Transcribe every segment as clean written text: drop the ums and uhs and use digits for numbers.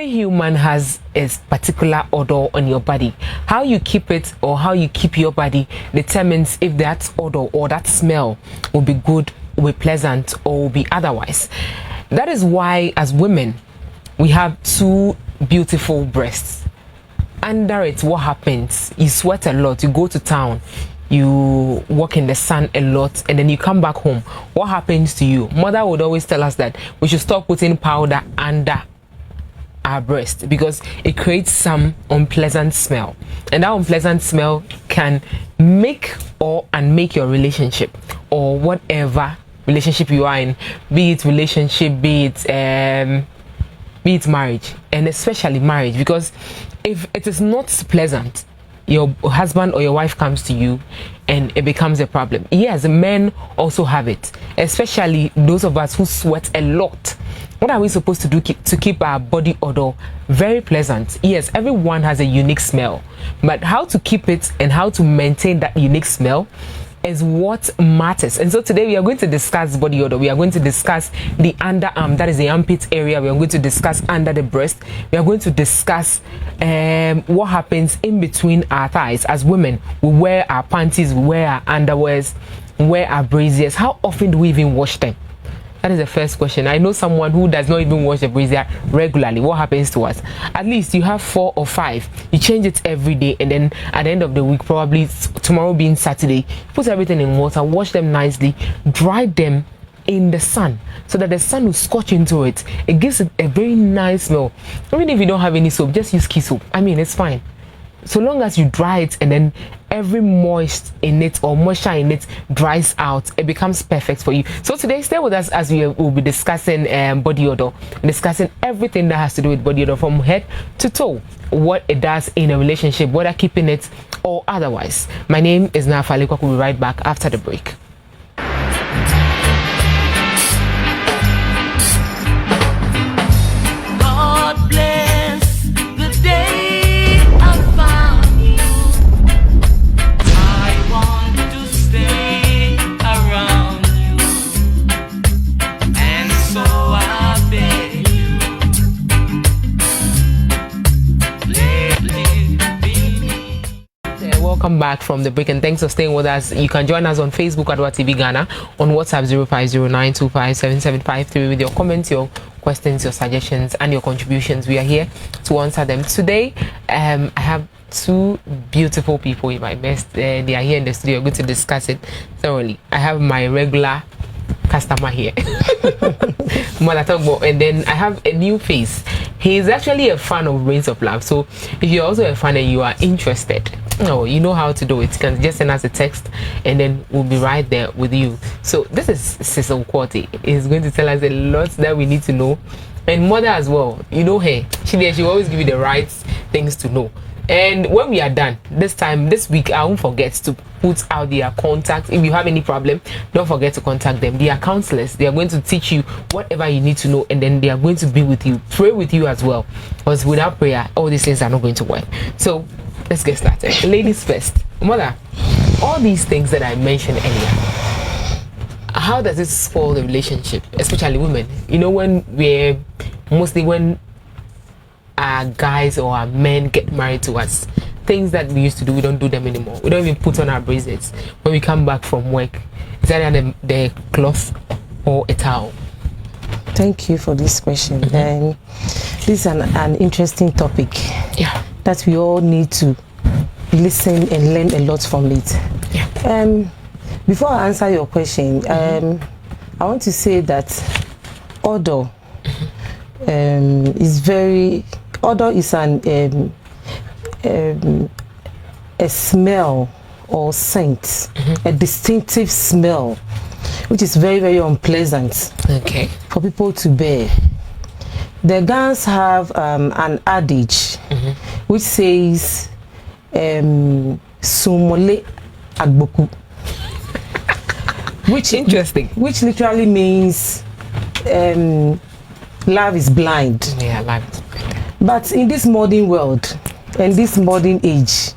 every human has a particular odor on your body. How you keep it or how you keep your body determines if that odor or that smell will be good, will be pleasant, or will be otherwise. That is why, as women, we have two beautiful breasts. Under it, what happens? You sweat a lot, you go to town, you walk in the sun a lot, and then you come back home. What happens to you? Mother would always tell us that we should stop putting powder under our breast because it creates some unpleasant smell, and that unpleasant smell can make or unmake your relationship or whatever relationship you are in, be it relationship, be it marriage, and especially marriage, because if it is not pleasant, your husband or your wife comes to you and it becomes a problem. Yes, men also have it, especially those of us who sweat a lot. What are we supposed to do to keep our body odor very pleasant? Yes, everyone has a unique smell, but how to keep it and how to maintain that unique smell is what matters. And so today we are going to discuss body odor. We are going to discuss the underarm, that is the armpit area. We are going to discuss under the breast. We are going to discuss what happens in between our thighs. As women, we wear our panties, we wear our underwears, we wear our braziers. How often do we even wash them? That is the first question. I know someone who does not even wash the brazier regularly. What happens to us? At least you have 4 or 5. You change it every day, and then at the end of the week, probably tomorrow being Saturday, put everything in water, wash them nicely, dry them in the sun so that the sun will scorch into it. It gives it a very nice smell. Even if you don't have any soap, just use key soap. I mean, it's fine. So long as you dry it and then every moist in it or moisture in it dries out, it becomes perfect for you. So today, stay with us as we will be discussing body odor, discussing everything that has to do with body odor from head to toe, what it does in a relationship, whether keeping it or otherwise. My name is Nafali. We'll be right back after the break. Welcome back from the break, and thanks for staying with us. You can join us on Facebook at WhatsApp Ghana, on WhatsApp 0509257753 with your comments, your questions, your suggestions, and your contributions. We are here to answer them. Today, I have two beautiful people in my midst. They are here in the studio. We're going to discuss it thoroughly. I have my regular customer here, and then I have a new face. He is actually a fan of Brains of Love. So if you're also a fan and you are interested, you know how to do it. You can just send us a text and then we'll be right there with you. So this is Cecil Kwati. He's going to tell us a lot that we need to know. And mother as well. You know her. She will always give you the right things to know. And when we are done, this week, I won't forget to put out their contact. If you have any problem, don't forget to contact them. They are counselors. They are going to teach you whatever you need to know, and then they are going to be with you, pray with you as well. Because without prayer, all these things are not going to work. So let's get started. Ladies first. Mother, all these things that I mentioned earlier, how does it spoil the relationship, especially women? You know, when our guys or our men get married to us, things that we used to do, we don't do them anymore. We don't even put on our bracelets when we come back from work. Is either the cloth or a towel? Thank you for this question. And this is an interesting topic. Yeah. That we all need to listen and learn a lot from it. Yeah. Before I answer your question, I want to say that odor odor is a smell or scent, a distinctive smell, which is very, very unpleasant for people to bear. The Ghanaians have an adage which says "Sumole agboku," which literally means love is blind. Yeah, love is blind. But in this modern world and this modern age,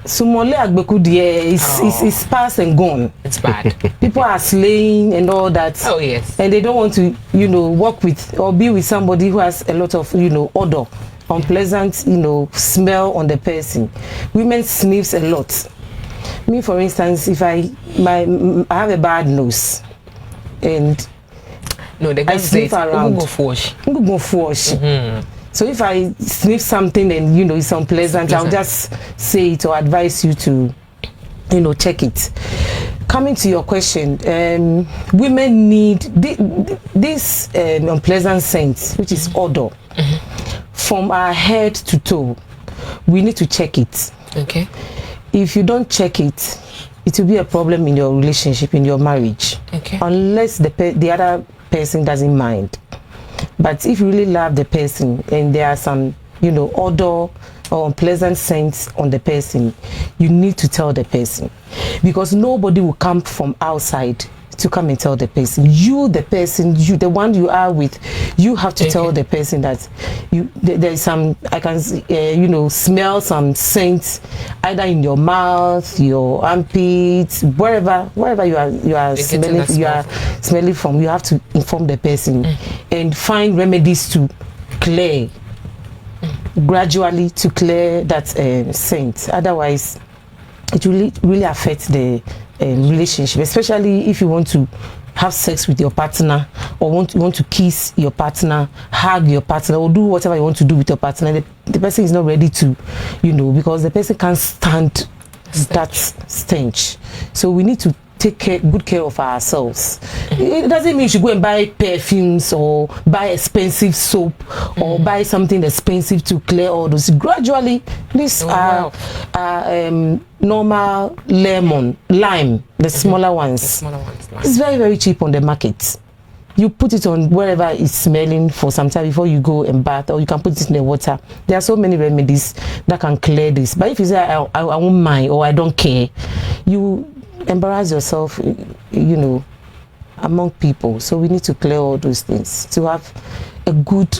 Sumole Agbekudie is past and gone. It's bad. People are slaying and all that. Oh yes. And they don't want to, you know, work with or be with somebody who has a lot of, you know, odor, unpleasant, you know, smell on the person. Women sniffs a lot. Me, for instance, if I have a bad nose, and no, the guy sniff around. Go wash. So if I sniff something and you know it's unpleasant, I'll just say it or advise you to, you know, check it. Coming to your question, women need this unpleasant scent, which is odor, from our head to toe. We need to check it. Okay. If you don't check it, it will be a problem in your relationship, in your marriage. Okay. Unless the other person doesn't mind. But if you really love the person and there are some, you know, odor or unpleasant scents on the person, you need to tell the person, because nobody will come from outside to come and tell the person. You, the person, you, the one you are with, you have to tell the person that there's some, I can, you know, smell some scents either in your mouth, your armpits, wherever you are smelling from. You have to inform the person and find remedies to clear, gradually to clear that scent. Otherwise, it really affects the relationship, especially if you want to have sex with your partner or want to kiss your partner, hug your partner, or do whatever you want to do with your partner. The person is not ready to, you know, because the person can't stand that stench. So we need to take good care of ourselves. It doesn't mean you should go and buy perfumes or buy expensive soap or buy something expensive to clear all those. Gradually, these are normal lime, the smaller ones. It's very, very cheap on the market. You put it on wherever it's smelling for some time before you go and bath, or you can put it in the water. There are so many remedies that can clear this. But if you say I won't mind or I don't care, you embarrass yourself, you know, among people. So we need to clear all those things to have a good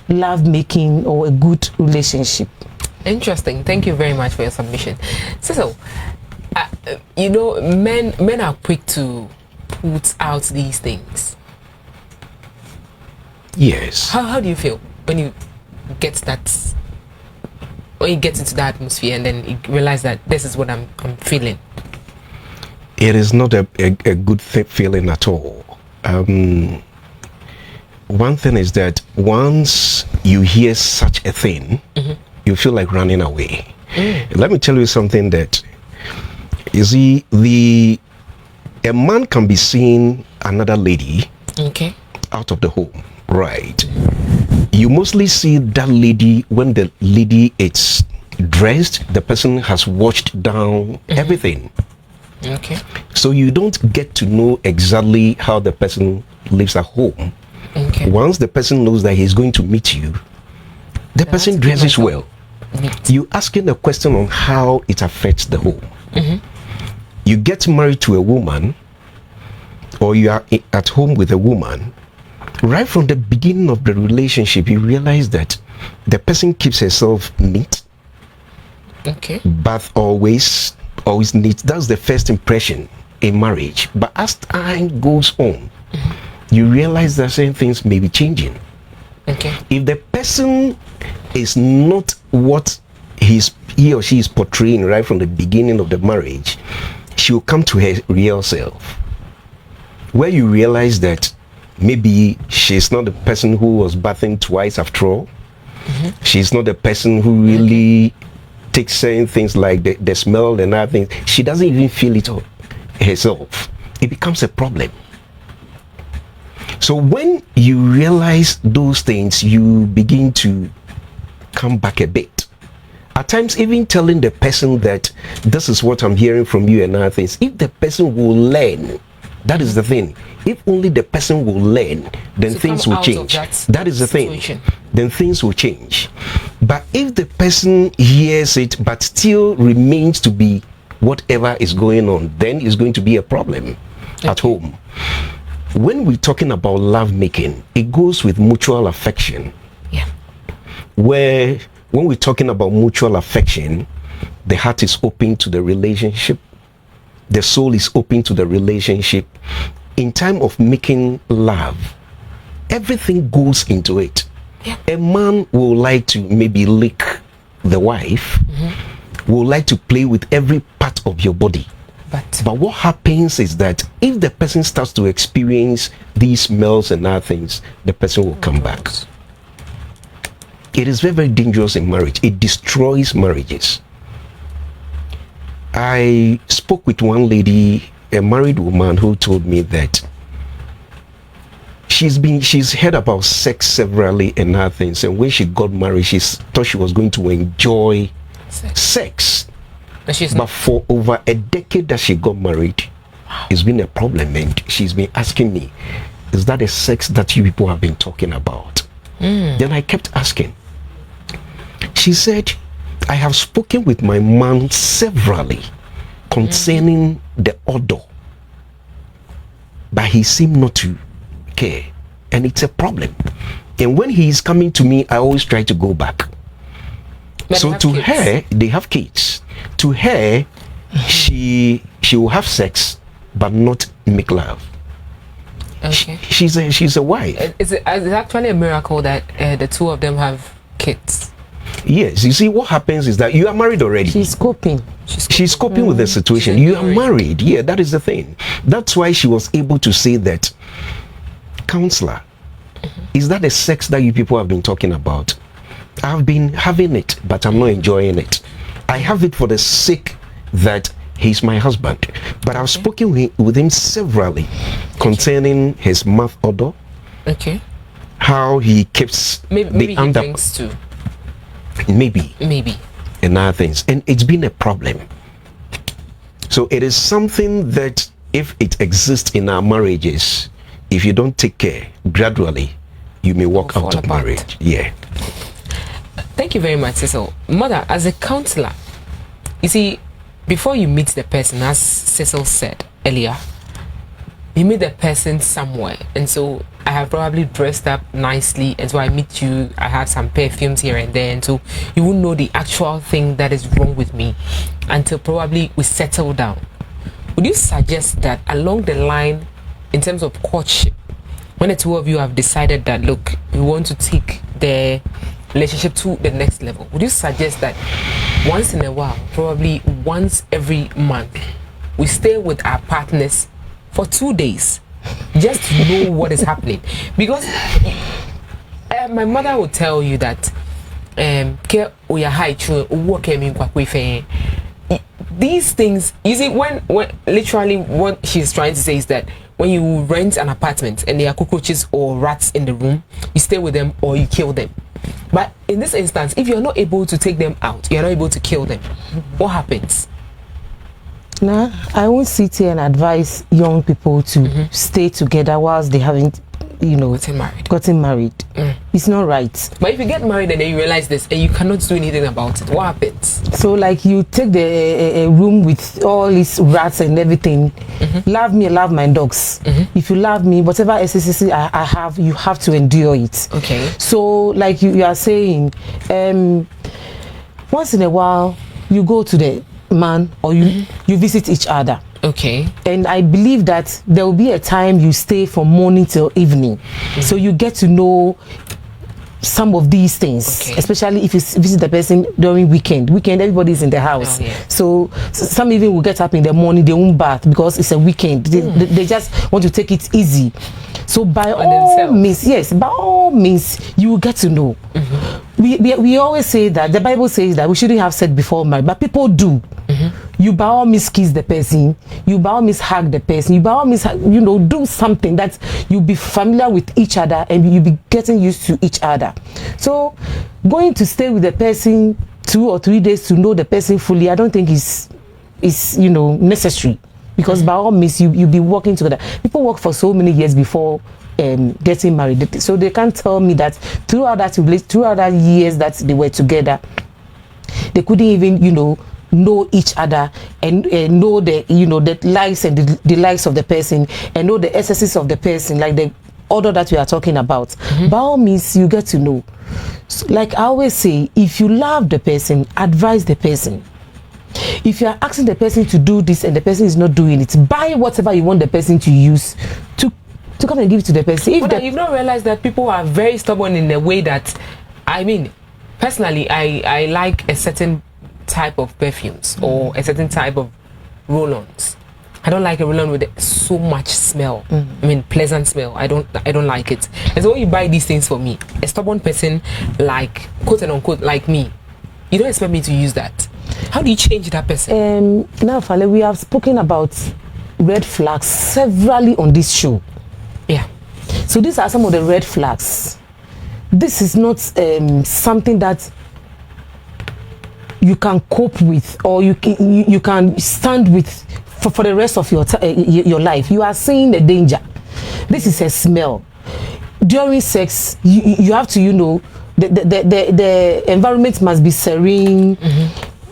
love making or a good relationship. Interesting. Thank you very much for your submission. So, you know, men are quick to put out these things. Yes. How do you feel when you get that, when you get into that atmosphere and then you realize that this is what I'm feeling? It is not a good feeling at all. One thing is that once you hear such a thing, you feel like running away. Let me tell you something that, you see, a man can be seeing another lady out of the home, right? You mostly see that lady when the lady is dressed, the person has washed down everything. Okay. So you don't get to know exactly how the person lives at home. Okay. Once the person knows that he's going to meet you, the person dresses well. You asking a question on how it affects the home. You get married to a woman, or you are at home with a woman. Right from the beginning of the relationship, you realize that the person keeps herself neat. Okay. Bath always neat. That's the first impression in marriage. But as time goes on, you realize that certain things may be changing. Okay. If the person is not what he or she is portraying right from the beginning of the marriage, she will come to her real self, where you realize that maybe she's not the person who was bathing twice after all. She's not the person who really takes certain things like the smell and other things. She doesn't even feel it herself. It becomes a problem. So when you realize those things, you begin to come back a bit. At times, even telling the person that this is what I'm hearing from you and other things. If the person will learn, that is the thing. If only the person will learn, then things will change. That is the thing. Then things will change. But if the person hears it but still remains to be whatever is going on, then it's going to be a problem at home. When we're talking about love making, it goes with mutual affection. Yeah. Where when we're talking about mutual affection, the heart is open to the relationship, the soul is open to the relationship, in time of making love, everything goes into it. Yeah. A man will like to maybe lick the wife, will like to play with every part of your body. But what happens is that if the person starts to experience these smells and other things, the person will come back. It is very, very dangerous in marriage. It destroys marriages. I spoke with one lady, a married woman, who told me that she's heard about sex severally and other things, and when she got married, she thought she was going to enjoy sex. But for over a decade that she got married, it's been a problem, and she's been asking me, is that a sex that you people have been talking about? Then I kept asking. She said, I have spoken with my man severally concerning the odor, but he seemed not to care, and it's a problem. And when he is coming to me, I always try to go back. So to her, they have kids. To her, she will have sex but not make love. Okay. She's a wife. It's actually a miracle that the two of them have kids. Yes, you see, what happens is that you are married already. She's coping. She's coping with the situation. You are married. Yeah, that is the thing. That's why she was able to say that, counselor, is that the sex that you people have been talking about? I've been having it, but I'm not enjoying it. I have it for the sake that he's my husband. But I've spoken with him severally concerning his mouth odor. Okay. How he keeps maybe he drinks too. Maybe. And other things. And it's been a problem. So it is something that if it exists in our marriages, if you don't take care, gradually you may walk out of marriage. Yeah. Thank you very much, Cecil. Mother, as a counselor, you see, before you meet the person, as Cecil said earlier, you meet the person somewhere, and so I have probably dressed up nicely, and so I meet you, I have some perfumes here and there, and so you won't know the actual thing that is wrong with me until probably we settle down. Would you suggest that along the line, in terms of courtship, when the two of you have decided that, look, we want to take the relationship to the next level, would you suggest that once in a while, probably once every month, we stay with our partners for 2 days just to know what is happening? Because my mother will tell you that these things, you see, when literally what she's trying to say is that when you rent an apartment and there are cockroaches or rats in the room, you stay with them or you kill them. But in this instance, if you're not able to take them out, you're not able to kill them, what happens? Nah, I won't sit here and advise young people to stay together whilst they haven't, gotten married. It's not right. But if you get married and then you realize this and you cannot do anything about it, what happens? So like you take the room with all these rats and everything. Love me, love my dogs. If you love me, whatever SSC I have, you have to endure it. Okay. So like you are saying, once in a while you go to the man or you visit each other. Okay. And I believe that there will be a time you stay from morning till evening, so you get to know some of these things, especially if you visit the person during weekend. Everybody's in the house. So some even will get up in the morning, they won't bath because it's a weekend. They just want to take it easy. So by all means, you will get to know. We always say that the Bible says that we shouldn't have sex before marriage, but people do. You by all means kiss the person, you by all means hug the person, you by all means do something that you'll be familiar with each other and you'll be getting used to each other. So going to stay with the person 2 or 3 days to know the person fully, I don't think is necessary, because by all means you'll be working together. People work for so many years before getting married, so they can't tell me that throughout that years that they were together, they couldn't even know each other and know the the likes and the likes of the person, and know the excesses of the person, like the order that we are talking about. By all means, you get to know. So, like I always say, if you love the person, advise the person. If you are asking the person to do this and the person is not doing it, buy whatever you want the person to use to come and give it to the person. If you've not realized that people are very stubborn in a way that, I mean, personally, I like a certain type of perfumes or a certain type of roll-ons. I don't like a roll-on with so much smell. I mean, pleasant smell. I don't like it. And so when you buy these things for me, a stubborn person, like quote and unquote like me, you don't expect me to use that. How do you change that person? Now, Fale, we have spoken about red flags severally on this show. Yeah. So these are some of the red flags. This is not something that you can cope with or you can stand with for the rest of your life. You are seeing the danger. This is a smell. During sex, you have to, the environment must be serene.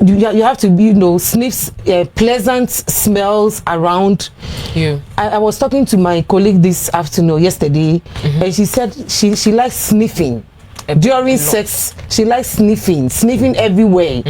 You have to, sniff pleasant smells around you. I was talking to my colleague this afternoon, yesterday, and she said she likes sniffing. During sex, she likes sniffing everywhere,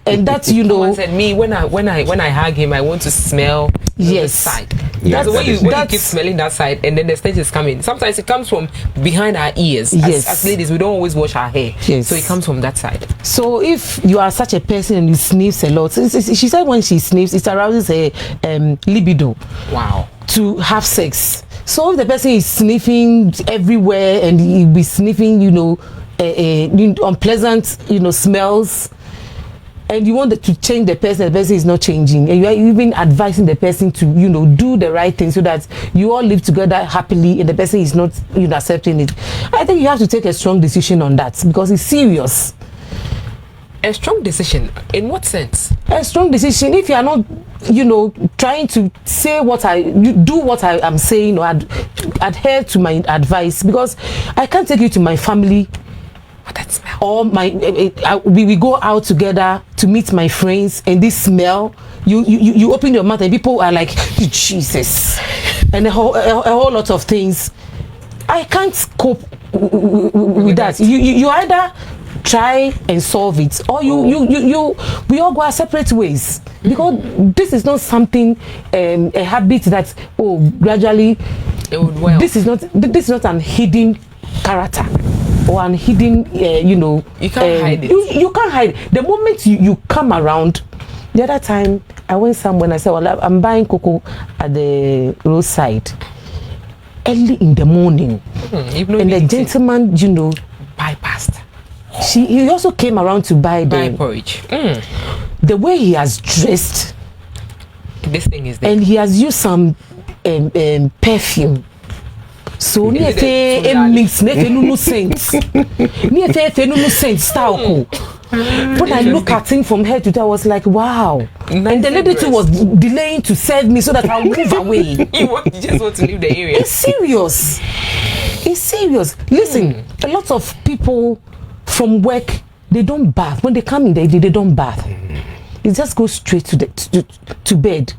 and that's Someone said me when I hug him, I want to smell the side. That's when you keep smelling that side, and then the stench is coming. Sometimes it comes from behind our ears. Yes. As ladies, we don't always wash our hair, yes. So it comes from that side. So if you are such a person and you sniff a lot, she said when she sniffs, it arouses her libido. Wow. To have sex. So if the person is sniffing everywhere and he'll be sniffing, unpleasant, smells, and you want to change the person is not changing, and you are even advising the person to, do the right thing so that you all live together happily, and the person is not, accepting it. I think you have to take a strong decision on that because it's serious. A strong decision in what sense? A strong decision if you are not, trying to say do what I am saying or adhere to my advice, because I can't take you to my family. What that smell? Or we go out together to meet my friends, and this smell, you open your mouth and people are like, Jesus, and a whole lot of things. I can't cope with that. You either try and solve it, or we all go our separate ways, because this is not something a habit that gradually it would well. This is not an hidden character or an hidden you can't hide it. You can't hide it. The moment you come around. The other time I went somewhere and I said, well, I'm buying cocoa at the roadside early in the morning, and the gentleman bypassed. He also came around to buy porridge. The way he has dressed, this thing is there, and he has used some perfume. So near mix no sense. No sense style. When I look at him from head to toe, I was like, wow. And the lady too was delaying to serve me so that I'll move away. You just want to leave the area. It's serious. It's serious. Listen, a lot of people from work, they don't bath. When they come in, they don't bath. It just goes straight to bed,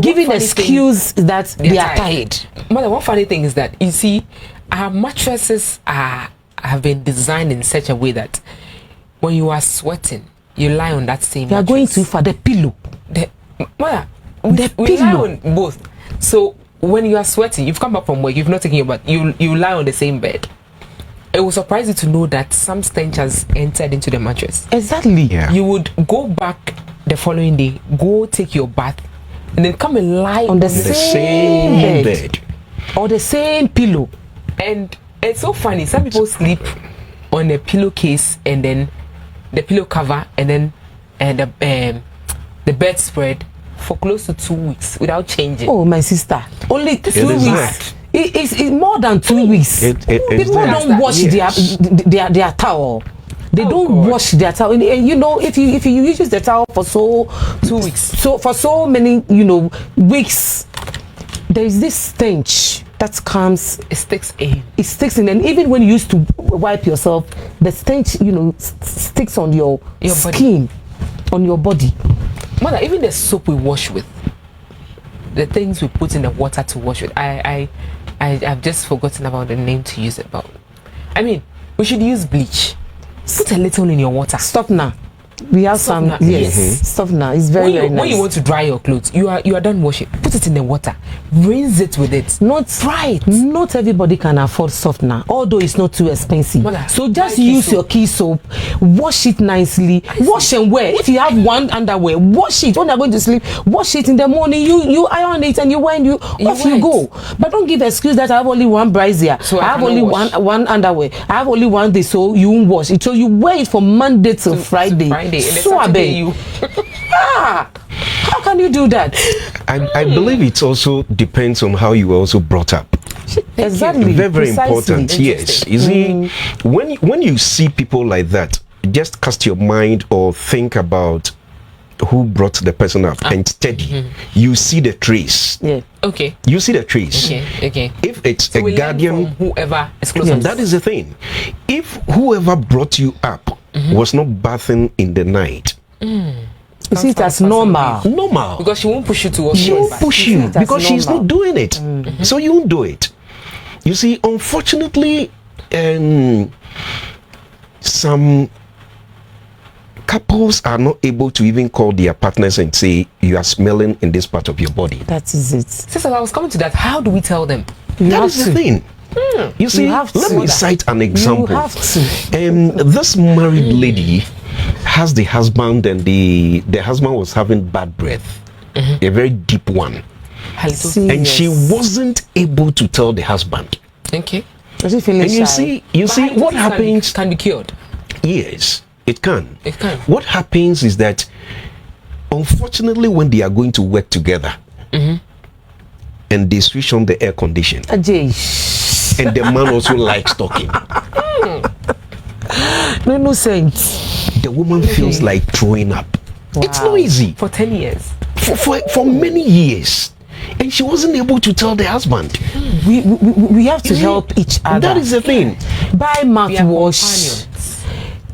giving excuse that they are tired. Mother, one funny thing is that, you see, our mattresses have been designed in such a way that when you are sweating, you lie on that same mattress. You are going too far. The pillow. We lie on both. So when you are sweating, you've come back from work, you've not taken your bath, you lie on the same bed. It will surprise you to know that some stench has entered into the mattress. Exactly. Yeah. You would go back the following day, go take your bath, and then come and lie on the same bed or the same pillow. And it's so funny. Some people sleep on a pillowcase and then the pillow cover and then the bedspread for close to 2 weeks without changing. Oh, my sister, only 2 weeks. It's more than 2 weeks. People don't wash their towel. They don't wash their towel. And if you use the towel for 2 weeks, so for so many weeks, there is this stench that comes. It sticks in. It sticks in, and even when you used to wipe yourself, the stench sticks on your skin, body. On your body. Mother, even the soap we wash with, the things we put in the water to wash with, I've just forgotten about the name to use it about. I mean, we should use bleach. Put a little in your water. Stop now. We have some, yes, softener. It's very, very nice. When you want to dry your clothes, you are done washing. Put it in the water, rinse it with it. Not right. Not everybody can afford softener, although it's not too expensive. So just use your key soap, wash it nicely, wash and wear. If you have one underwear, wash it. When you're going to sleep, wash it in the morning. You iron it and you wear and off you go. But don't give excuse that I have only one brassiere. So I have only one underwear. I have only one day, so you won't wash it. So you wear it from Monday to Friday. So you. How can you do that? I believe it also depends on how you were also brought up. Exactly. Very, very important. Yes. You see, when you see people like that, just cast your mind or think about who brought the person up and steady. You see the trace. Yeah. Okay. You see the trace. Okay. If it's a guardian, whoever is close, that is the thing. If whoever brought you up was not bathing in the night, you see it as normal. Because she won't push you to wash. She won't push you because she's not doing it. So you won't do it. You see, unfortunately, some couples are not able to even call their partners and say, you are smelling in this part of your body. That is it. Sister, I was coming to that. How do we tell them? That is the thing. You see, let me cite an example. You have to. This married lady has the husband, and the husband was having bad breath, a very deep one. And she wasn't able to tell the husband. Okay. Was he feeling and you see what happens can be cured. Yes, it can. It can. What happens is that, unfortunately, when they are going to work together, and they switch on the air condition, and the man also likes talking, no sense. The woman feels like throwing up. Wow. It's not easy. For 10 years. For many years. And she wasn't able to tell the husband. We have to help each other. That is the thing. Buy mouthwash.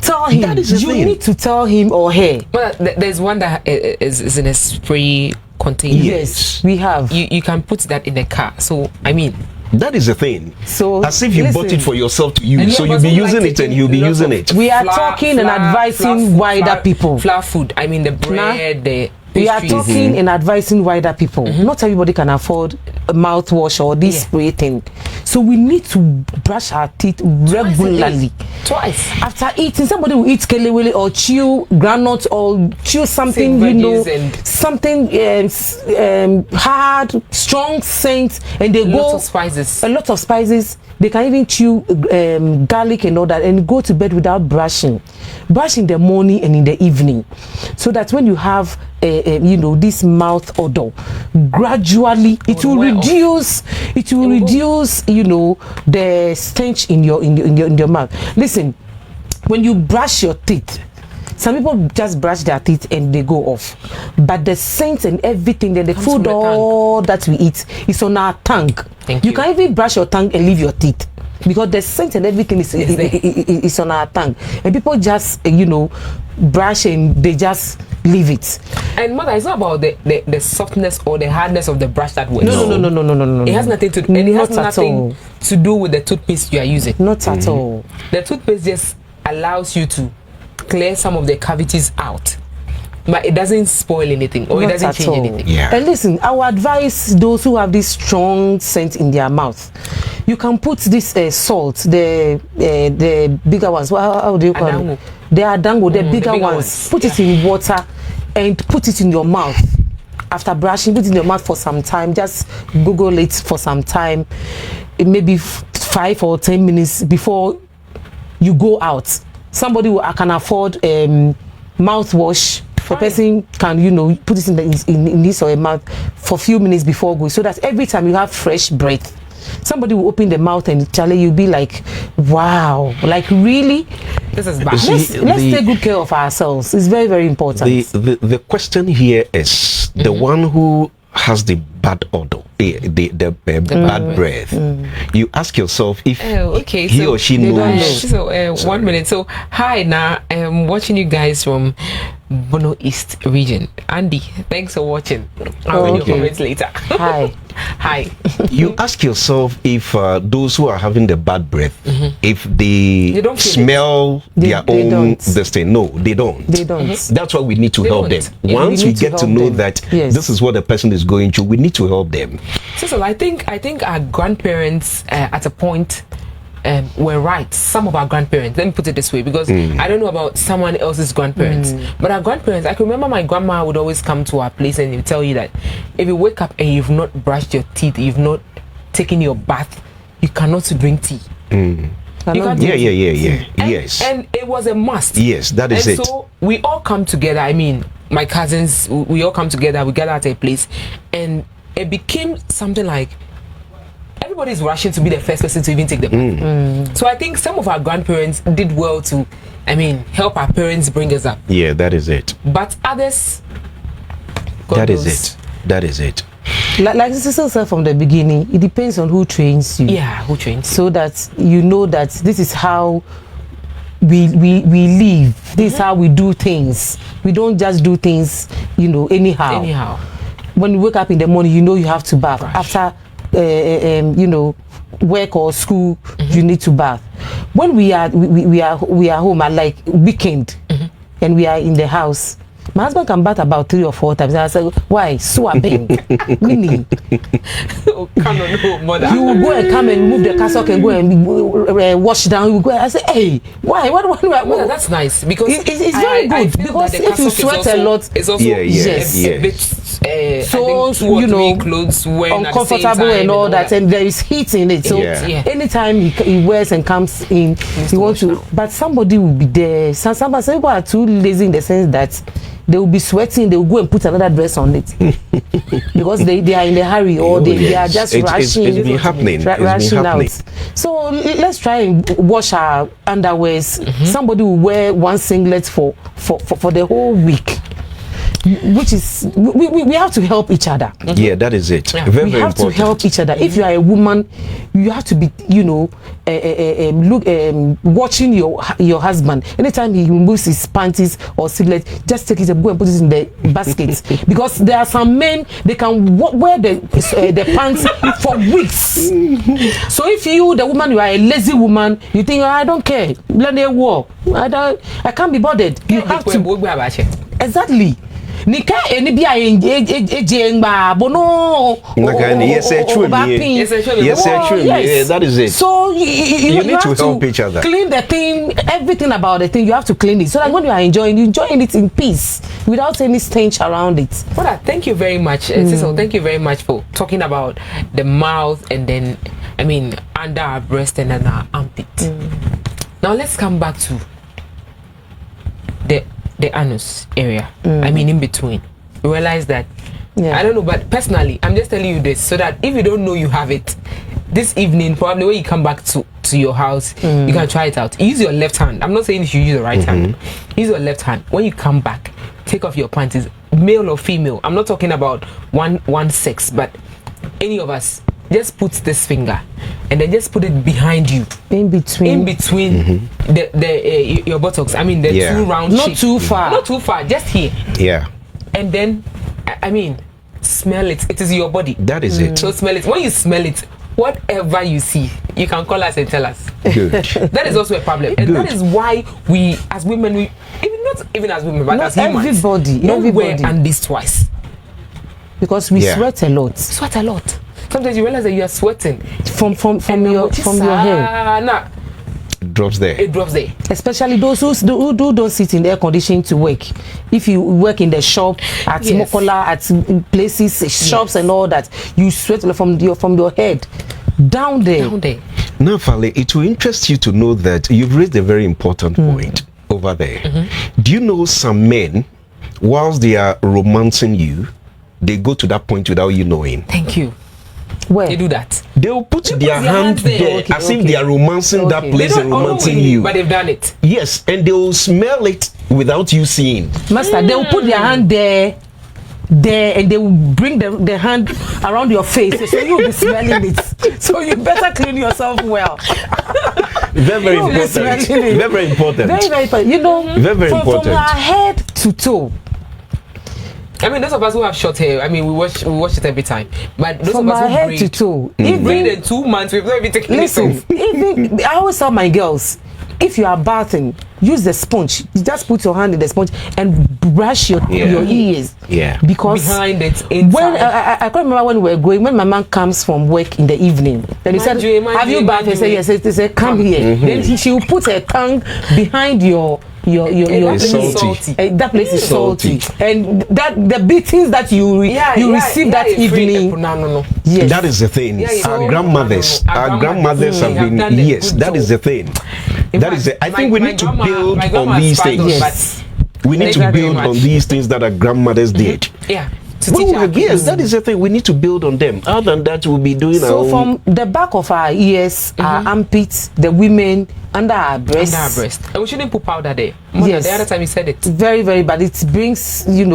Tell him. That is the thing. Need to tell him or her. Well, there's one that is in a spray container. Yes, we have. You can put that in the car. So I mean, that is the thing. So as if you bought it for yourself to use, so you'll be using it and you'll be using it. We are talking and advising wider people. Flour food. I mean the bread, we are talking and advising wider people. Not everybody can afford a mouthwash or this spray thing. So we need to brush our teeth regularly. Twice. After eating, somebody will eat kelewele or chew granite or chew something, something hard, strong scent, and they go a lot of spices. They can even chew garlic and all that, and go to bed without brushing. Brush in the morning and in the evening, so that when you have this mouth odor, gradually it will reduce. It will reduce, the stench in your mouth. Listen, when you brush your teeth, some people just brush their teeth and they go off, but the scent and everything, the food, all that we eat is on our tongue. You can even brush your tongue and leave your teeth, because the scent and everything is on our tongue, and people just brush and they just leave it. And mother, it's not about the softness or the hardness of the brush that works. No. It has nothing to do. And it has nothing to do with the toothpaste you are using. Not at all. The toothpaste just allows you to clear some of the cavities out, but it doesn't spoil anything, or it doesn't change anything. And listen, our advice, those who have this strong scent in their mouth, you can put this salt, the bigger ones. How do you call it? The adango, the bigger ones. Put it in water and put it in your mouth. After brushing, put it in your mouth for some time. Just Google it for some time, maybe 5 or 10 minutes before you go out. Somebody who can afford mouthwash. The person can, put it in his or her mouth for a few minutes before going, so that every time you have fresh breath, somebody will open the mouth and Charlie, you'll be like, wow, like really? This is bad. Let's take good care of ourselves. It's very, very important. The question here is the one who has the bad odor, the bad breath. You ask yourself if he or she knows. So 1 minute. So hi, now I'm watching you guys from Bono East region. Andy, thanks for watching. I'll read your comments later. Hi. Hi. You ask yourself if those who are having the bad breath, if they don't feel smell their they own don't. this thing. No, they don't. They don't. That's why we need to They help don't. them. Yeah, Once we we need to get to help know them. that Yes. this is what the person is going through, we need to help them. So I think our grandparents at a point were right. Some of our grandparents, let me put it this way, because I don't know about someone else's grandparents, but our grandparents, I can remember my grandma would always come to our place and would tell you that if you wake up and you've not brushed your teeth, you've not taken your bath, you cannot drink tea. You can't drink tea. Yes. And it was a must. Yes, that is and it. So we all come together. I mean, my cousins, we all come together, we gather at a place, and it became something like everybody's rushing to be the first person to even take the bath. So I think some of our grandparents did well to, I mean, help our parents bring us up. Yeah, that is it. But others, God That is knows. it. That is it. Like Cecil said from the beginning, it depends on who trains you. Yeah, who trains? So that you know that this is how we live. This is how we do things. We don't just do things, anyhow. Anyhow. When you wake up in the morning, you know you have to bath. Right. After work or school, you need to bath. When we are home at like weekend, and we are in the house, my husband can bath about 3 or 4 times. And I say, why? Swabbing. Meaning, Oh, come on, no, mother. you will go and come and move the cassock and go and wash down. You will go. I say, hey, why? Mother, that's nice because It's very I good feel because that the if you cassock is sweat a lot, it's also Yes. a bit so I think 2 or 3 clothes wearing at the same uncomfortable time and all that, and there is heat in it. So Yeah. anytime he wears and comes in, he wants to. But somebody will be there. Some people are too lazy in the sense that they will be sweating. They will go and put another dress on it because they are in a hurry or they are just rushing. It's been happening. It's been rushing happening. out. So let's try and wash our underwears. Somebody will wear one singlet for the whole week. Which is we have to help each other. Yeah, that is it. Yeah. Very, We very have important. to help each other. If you are a woman, you have to be, watching your husband. Anytime he removes his panties or singlet, just take it and go and put it in the basket. Because there are some men, they can wear the pants for weeks. So if you, the woman, you are a lazy woman, you think, I don't care. Let me walk. I can't be bothered. You have to. Exactly. Nika eni bia ejengba bono. Yes, that is it. So you need to help each other. Clean the thing, everything about the thing. You have to clean it so that when you are enjoying it in peace without any stench around it. Father, thank you very much, Cecil. Thank you very much for talking about the mouth and then, I mean, under our breast and then our armpit. Now let's come back to the anus area. I mean, in between. You realize that. Yeah. I don't know, but personally, I'm just telling you this so that if you don't know you have it, this evening, probably when you come back to your house, you can try it out. Use your left hand. I'm not saying you should use your right hand. Use your left hand. When you come back, take off your panties, male or female. I'm not talking about one sex, but any of us. Just put this finger and then just put it behind you. In between your buttocks. I mean the 2 round Not cheeks. too far. Not too far, just here. Yeah. And then I mean smell it. It is your body. That is it. So smell it. When you smell it, whatever you see, you can call us and tell us. Good. That is also a problem. And that is why we as women, not even as women, but Not as humans, everybody, don't wear everybody. undies twice. because we sweat a lot. Sweat a lot. Sometimes you realize that you are sweating From your hair. Nah, Drops there. it drops there. Especially those who don't sit in air conditioning to work. If you work in the shop at Yes. Mokola, at places, shops and all that, you sweat from your head down there. Down there. Now, Fale, it will interest you to know that you've raised a very important point over there. Do you know some men, whilst they are romancing you, they go to that point without you knowing? Thank you. Where? They do that. They will put their hand there Okay, as if they are romancing that Okay. place They and don't know romancing it, you. but they've done it. Yes, and they will smell it without you seeing. Master, they will put their hand there, and they will bring the hand around your face, so you will be smelling it. So you better clean yourself well. Very, very You will be important. smelling it. Very, very important. Very, very important. You know, Very, very from important. our head to toe, I mean, those of us who have short hair, I mean, we watch it every time. But those from of us my who head braid, to toe, braid in 2 months, we've not even taken it off. Even I always tell my girls, if you are bathing, use the sponge. You just put your hand in the sponge and brush your ears. Yeah. Because behind it, inside. When I can't remember when we were going, when my man comes from work in the evening, then he said, "Have you bathed?" I said, "Yes." He said, "Come here." Then she will put her tongue behind your salty. That place is salty, and that the beatings that you receive that evening. No. Yes. That is the thing. Our grandmothers have been. Yes, that is the thing. That is the. I think we need to build on these things. Yes. We need to build on these things that our grandmothers did. Yeah. Yes, that is the thing. We need to build on them. Other than that, we'll be doing our own. So from the back of our ears, our armpits, the women under our breasts. And we shouldn't put powder there. Yes. The other time you said it. Very, very bad. It brings, it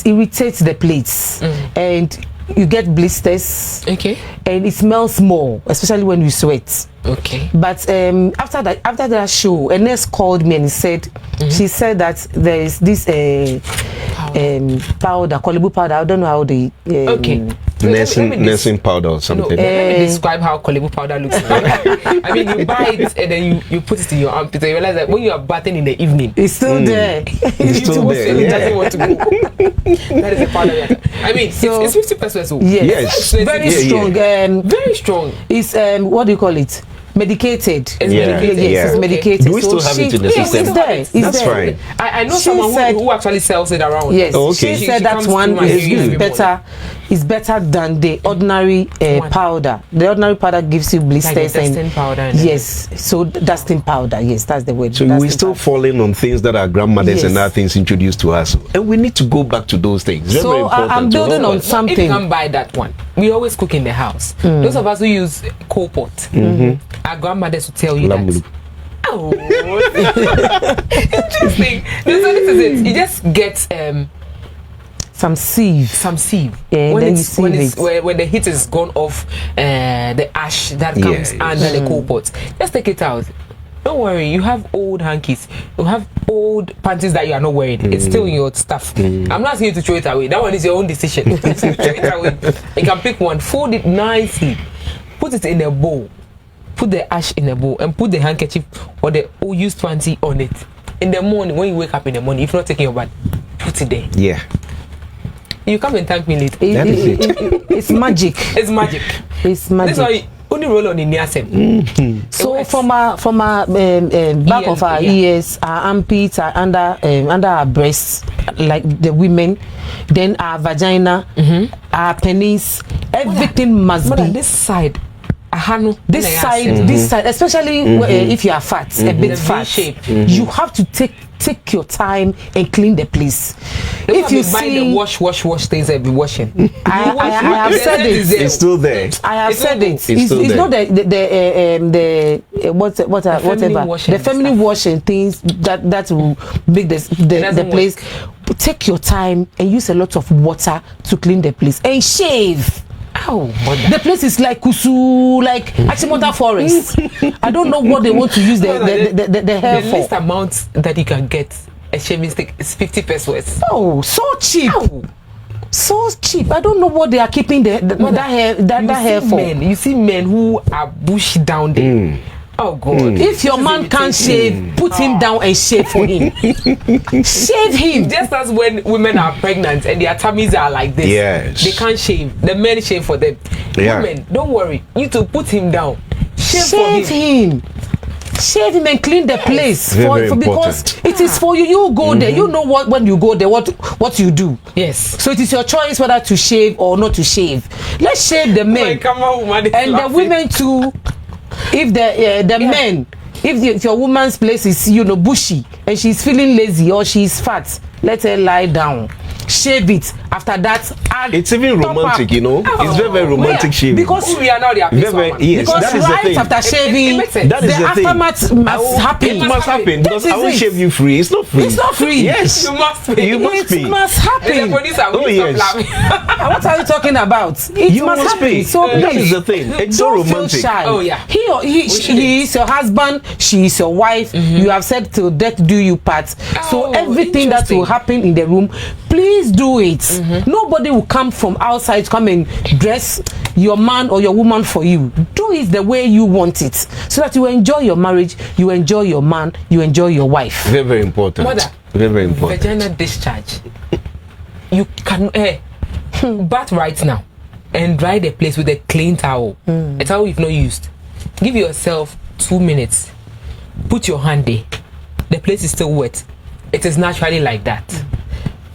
irritates the plates, and you get blisters. Okay. And it smells more, especially when you sweat. Okay. But after that show, a nurse called me and said, she said that there is this powder, Kolebu powder. I don't know how they. Nursing powder or something. No, let me describe how Kolebu powder looks like. I mean, you buy it and then you put it in your armpit and you realize that when you are bathing in the evening, it's still there. It's still there. It doesn't want to go. That is the powder. I mean, so, it's 50%. So yes. Very strong. Very strong. It's what do you call it? Medicated. It's medicated. Yes, it's medicated. Do we still have it in the system? It's there. That's fine. I know someone who actually sells it around. Yes. Okay. She said that one is better. It's better than the ordinary powder. The ordinary powder gives you blisters and powder. Yes. So dusting powder. Yes, that's the word. So we're still falling on things that our grandmothers and other things introduced to us, and we need to go back to those things. Very, very important. I'm building on something. If you can buy that one, we always cook in the house. Those of us who use coal pot, our grandmothers will tell you that. Oh, interesting. So this is it. You just get some sieve. Yeah, when the heat is gone off, the ash that comes under the coal pot, just take it out. Don't worry, you have old hankies, you have old panties that you are not wearing. It's still in your stuff. I'm not asking you to throw it away. That one is your own decision. Throw it away. You can pick one, fold it nicely, put it in a bowl, put the ash in a bowl, and put the handkerchief or the used panty on it. In the morning, when you wake up in the morning, if you're not taking your bath, put it there. Yeah. You come and thank me later. It's magic. It's magic. It's magic. That's why only roll on in the So from our back of our ears, our armpits, are under our breasts, like the women, then our vagina, our penis, everything must be this side. This side, especially if you are fat, a bit fat, you have to take your time and clean the place. If you see the wash things and be washing, I have said it. It's still there. I have said it. It's not the feminine washing things that will make the place. Take your time and use a lot of water to clean the place and shave. Oh, the place is like Kusu, like Achimota Forest. I don't know what they want to use the hair for. The least amount that you can get a shaving stick is 50 pesos. Oh, so cheap. So cheap. I don't know what they are keeping that hair for. You see men who are bushy down there. Oh God! If your man can't shave, put him down and shave for him. Shave him. Just as when women are pregnant and their tummies are like this, they can't shave. The men shave for them. Women, don't worry. You to put him down. Shave him. Shave him and clean the place very because it is for you. You go there. You know what when you go there what you do. Yes. So it is your choice whether to shave or not to shave. Let's shave the men and the women too. If the men, if your woman's place is bushy and she's feeling lazy or she's fat, let her lie down, shave it, After that, it's even romantic, you know. It's very, very romantic shaving. Because we are not the yes, because that is right the thing. after shaving, that is the aftermath must happen. It must happen because I will shave you free. It's not free. It's not free. Yes, you must pay. You must pay. It must happen. Oh yes. What are you talking about? It You must must happen. pay. So That please, is the thing. It's so don't feel romantic. shy. Oh, yeah. He is your husband. She is your wife. You have said till death do you part. So everything that will happen in the room, please do it. Nobody will come from outside to come and dress your man or your woman for you. Do it the way you want it, so that you enjoy your marriage, you enjoy your man, you enjoy your wife. Very, very important. Mother, very, very important. Vaginal discharge. You can bath right now and dry the place with a clean towel. A towel you've not used. Give yourself 2 minutes. Put your hand there. The place is still wet. It is naturally like that.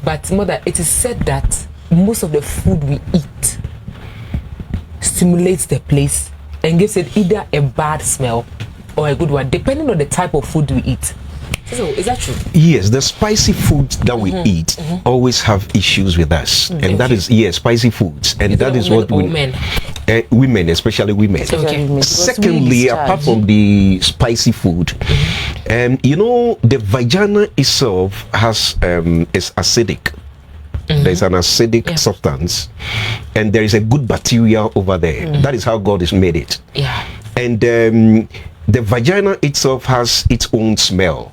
But mother, it is said that most of the food we eat stimulates the place and gives it either a bad smell or a good one, depending on the type of food we eat. So, is that true? Yes, the spicy foods that we eat always have issues with us, and that is spicy foods, and that is what women, women, especially women. Okay. Secondly, apart from the spicy food, you know, the vagina itself has is acidic. There's an acidic substance, and there is a good bacteria over there. That is how God has made it. Yeah. And the vagina itself has its own smell,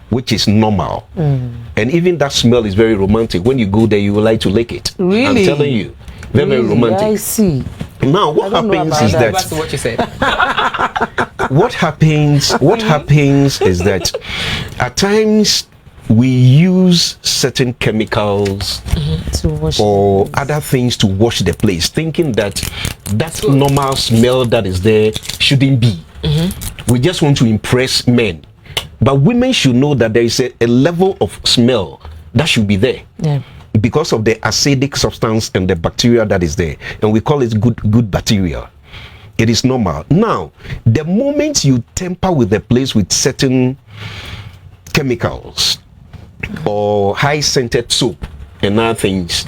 which is normal. And even that smell is very romantic. When you go there, you will like to lick it. Really? I'm telling you. Very, very romantic. I see. Now, what happens is that... That's what you said. what happens is that at times we use certain chemicals To wash or other things to wash the place, thinking that normal smell that is there shouldn't be. We just want to impress men, but women should know that there is a level of smell that should be there. Because of the acidic substance and the bacteria that is there, and we call it good bacteria. It is normal. Now, the moment you tamper with the place with certain chemicals or high scented soap and other things,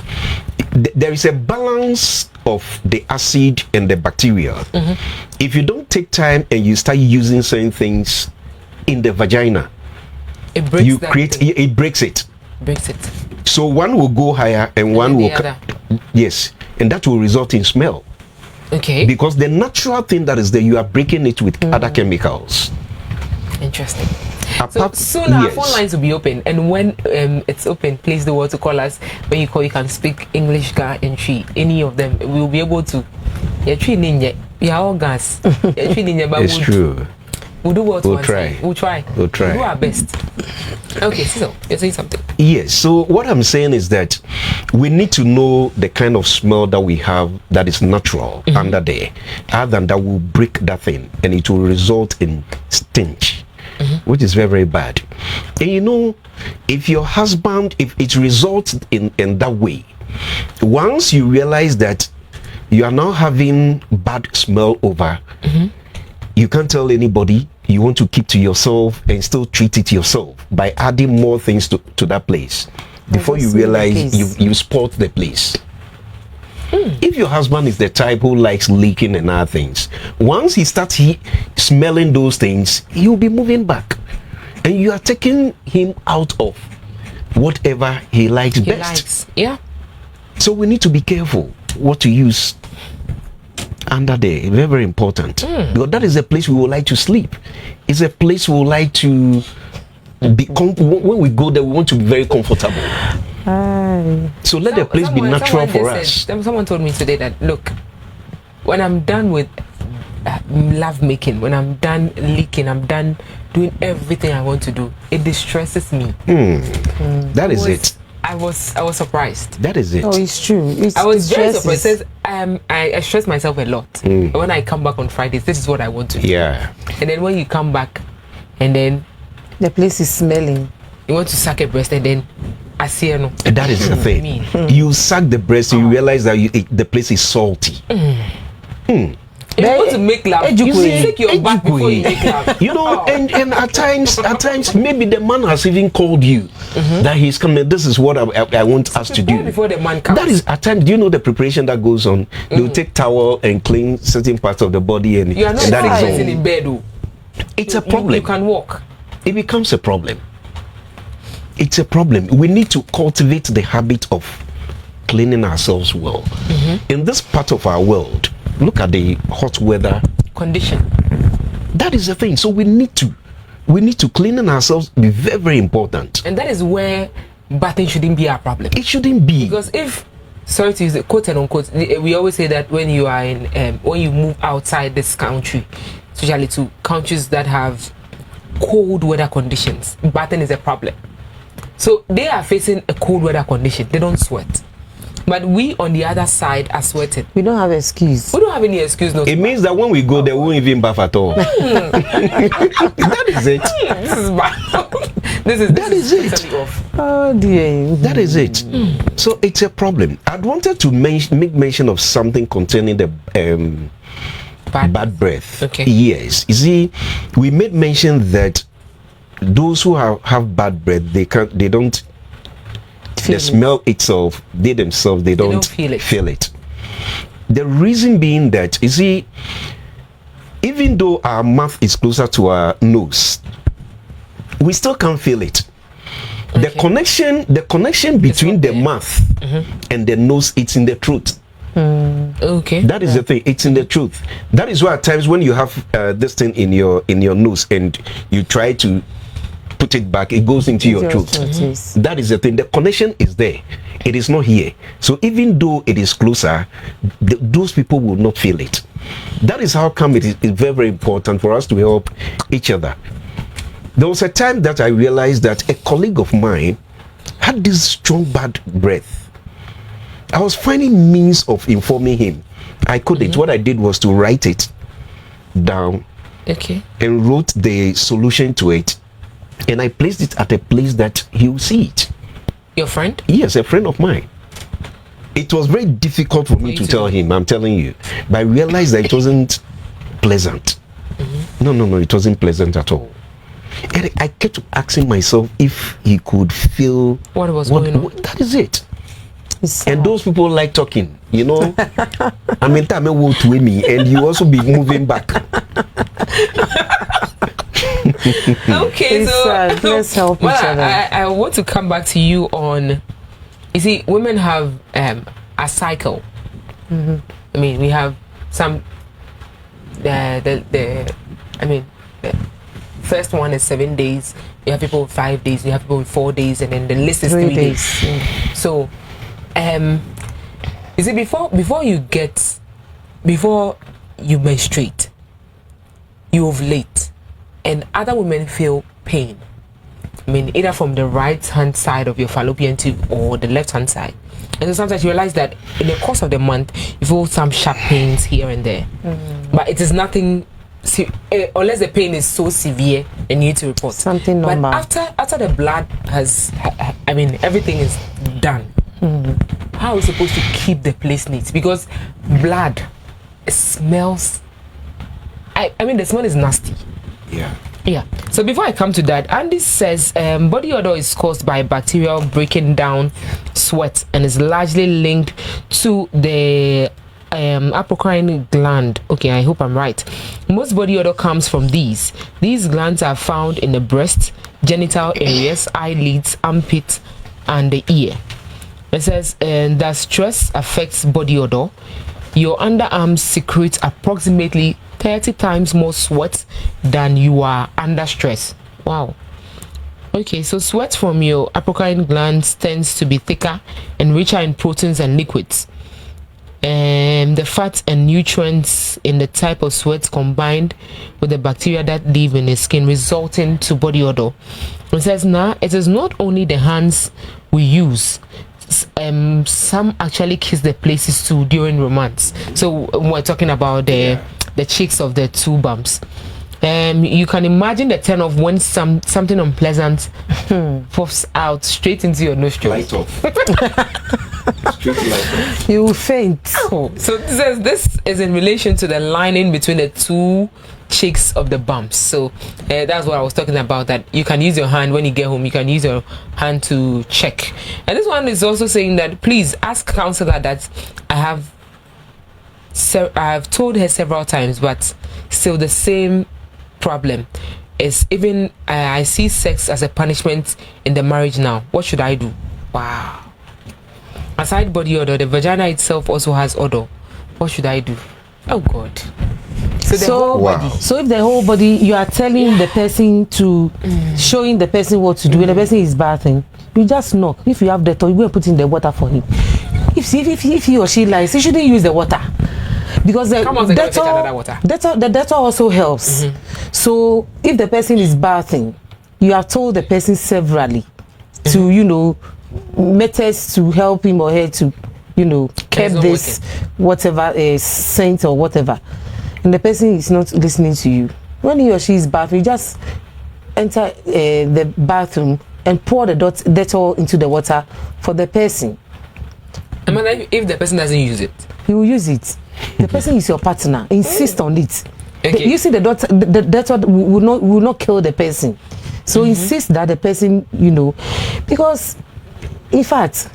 there is a balance of the acid and the bacteria. If you don't take time and you start using certain things in the vagina, It breaks you that create thing. it breaks it. Breaks it. So one will go higher and one will yes, and that will result in smell. Okay. Because the natural thing that is there, you are breaking it with other chemicals. Interesting. So Apart, soon our phone lines will be open, and when it's open, please do want to call us. When you call, you can speak English, Ga, and Tree. Any of them, we will be able to. We are all gas. it's true. We'll do what We'll try. We'll try. We'll try. We'll do our best. Okay, so you're saying something. Yes. So what I'm saying is that we need to know the kind of smell that we have that is natural under there, other than that will break that thing, and it will result in stench, which is very, very bad. And you know, if your husband, if it results in that way, once you realize that you are now having bad smell over, you can't tell anybody. You want to keep to yourself and still treat it yourself by adding more things to that place. Before you realize you spoiled the place. If your husband is the type who likes leaking and other things, once he starts smelling those things, he'll be moving back, and you are taking him out of whatever he likes best. Yeah. So we need to be careful what to use under there. Very, very important, because that is a place we would like to sleep. It's a place we would like to be when we go there, we want to be very comfortable. So let the place be natural for us. Someone told me today that, look, when I'm done with love making, when I'm done leaking, I'm done doing everything I want to do, it distresses me. That is it. I was surprised. That is it. Oh, it's true. I was very surprised. I stress myself a lot. When I come back on Fridays, this is what I want to do. Yeah. And then when you come back, and then the place is smelling. You want to suck a breast, and then I see no. That is the thing. You suck the breast, and you realize that the place is salty. If you want to make love, you take your bath before you make love. You know, and at times, maybe the man has even called you that he's coming. This is what I want us to do. Before the man comes. That is at times. Do you know the preparation that goes on? They'll take towel and clean certain parts of the body, and you are not sitting in bed. Though. It's a problem. You can walk. It becomes a problem. It's a problem. We need to cultivate the habit of cleaning ourselves well. In this part of our world, look at the hot weather condition. That is the thing. So we need to cleaning ourselves be very, very important. And that is where bathing shouldn't be our problem. It shouldn't be. Because if, sorry to use it, quote and unquote, we always say that when you are in, when you move outside this country, especially to countries that have cold weather conditions, bathing is a problem. So they are facing a cold weather condition. They don't sweat. But we on the other side are sweating. We don't have excuse. We don't have any excuse. No. It means that when we go, they won't even bath at all. That is it. This is bad. That is it. Oh dear. That is it. So it's a problem. I wanted to make mention of something concerning the bad breath. Okay. Yes. You see, we made mention that those who have bad breath, they don't. The smell itself, they themselves, they don't feel it. The reason being that, you see, even though our mouth is closer to our nose, we still can't feel it. Okay. The connection between the mouth and the nose, it's in the truth. Okay. That is the thing. It's in the truth. That is why at times when you have this thing in your nose and you try to put it back, it goes into your truth. That is the thing. The connection is there. It is not here. So even though it is closer, those people will not feel it. That is how come it is very, very important for us to help each other. There was a time that I realized that a colleague of mine had this strong bad breath. I was finding means of informing him. I couldn't. What I did was to write it down. Okay. And wrote the solution to it. And I placed it at a place that he will see it. Your friend? Yes, a friend of mine. It was very difficult for me to tell him, I'm telling you. But I realized that it wasn't pleasant. No, it wasn't pleasant at all. And I kept asking myself if he could feel what was going on. That is it. And those people like talking, you know. I mean, time will to me, and you also be moving back. Okay, so let's help each other. I want to come back to you on. You see, women have a cycle. I mean, we have some. The first one is 7 days. You have people with 5 days. You have people with 4 days, and then the list is 3 days. So, you see, before you menstruate, you ovulate. And other women feel pain. I mean, either from the right hand side of your fallopian tube or the left hand side. And so sometimes you realize that in the course of the month, you feel some sharp pains here and there. But it is nothing, unless the pain is so severe and you need to report. Something normal. But after the blood has, everything is done. How are we supposed to keep the place neat? Because blood, it smells. I mean, the smell is nasty. Yeah. So before I come to that, Andy says body odor is caused by bacterial breaking down sweat and is largely linked to the apocrine gland. Okay, I hope I'm right. Most body odor comes from these. These glands are found in the breast, genital areas, eyelids, armpit, and the ear. It says that stress affects body odor. Your underarms secrete approximately 30 times more sweat than you are under stress. Wow. Okay, so sweat from your apocrine glands tends to be thicker and richer in proteins and liquids. And the fats and nutrients in the type of sweat combined with the bacteria that live in the skin, resulting to body odor. It says now it is not only the hands we use. Some actually kiss the places too during romance. So we're talking about the cheeks of the two bumps. You can imagine the turn of when something unpleasant pops out straight into your nostrils. Light off. You will faint. Oh, so this is in relation to the lining between the two cheeks of the bumps. So that's what I was talking about, that you can use your hand when you get home. You can use your hand to check. And this one is also saying that please ask counselor that I have told her several times, but still the same problem is even I see sex as a punishment in the marriage now. What should I do? Wow. Aside body odor, the vagina itself also has odor. What should I do? Oh God. So if the whole body, you are telling the person to showing the person what to do, when the person is bathing, you just knock. If you have Dettol, you go and put in the water for him. If he or she lies, he shouldn't use the water, because the Dettol also helps. So if the person is bathing, you have told the person severally to methods to help him or her to curb this whatever scent or whatever, and the person is not listening to you. When he or she is bathing, you just enter the bathroom and pour the Dettol into the water for the person. And if the person doesn't use it, he will use it. The person is your partner. Insist on it. Okay. You see, the Dettol will not kill the person. So insist that the person, because in fact,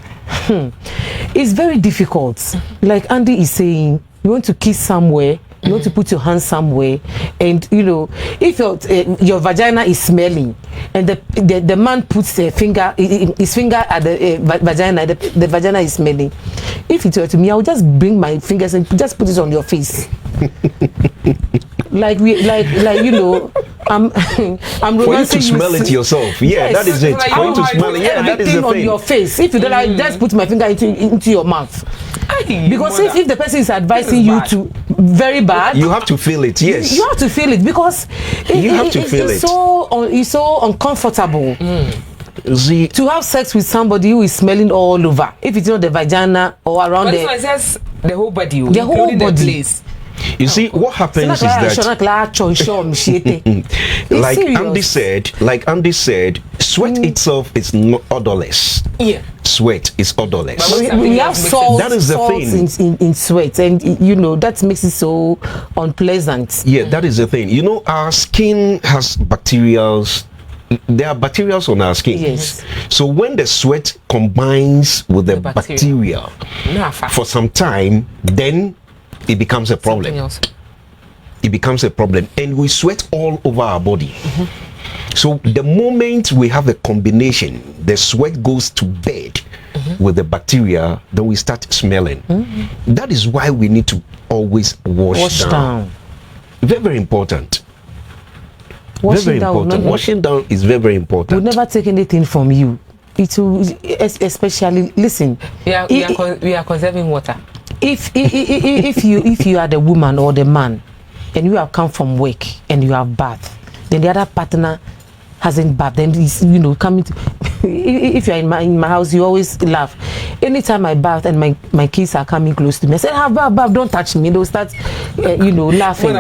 it's very difficult. Like Andy is saying, you want to kiss somewhere, you want to put your hand somewhere, and if your vagina is smelling, and the man puts his finger at the vagina, the vagina is smelling. If it were to me, I would just bring my fingers and just put it on your face. I'm for you to smell it yourself. Yeah, yes. That is it. For you to smell it. Yeah, that is the thing. On your face. If you don't like, just put my finger into your mouth. Because if the person is advising you to very bad, you have to feel it. Yes, you have to feel it, because it's so uncomfortable. To have sex with somebody who is smelling all over, if it's not the vagina or around the whole body, the whole body. You see, what happens is that, like Andy said, sweat itself is not odorless. Yeah, sweat is odorless. We have salt. That is the thing in sweat, and that makes it so unpleasant. Yeah, that is the thing. Our skin has bacteria. There are bacteria on our skin. Yes. So when the sweat combines with the bacteria for some time, then it becomes a problem. It becomes a problem, and we sweat all over our body. So the moment we have a combination, the sweat goes to bed with the bacteria, then we start smelling. That is why we need to always wash down. Very, very important. Washing down is very, very important. We'll never take anything from you. It will, especially, listen. We are conserving water. If you are the woman or the man, and you have come from work and you have bath, then the other partner hasn't bathed, then he's coming to. If you're in my house, you always laugh. Anytime I bath and my kids are coming close to me, I say, bath, don't touch me. They'll start laughing.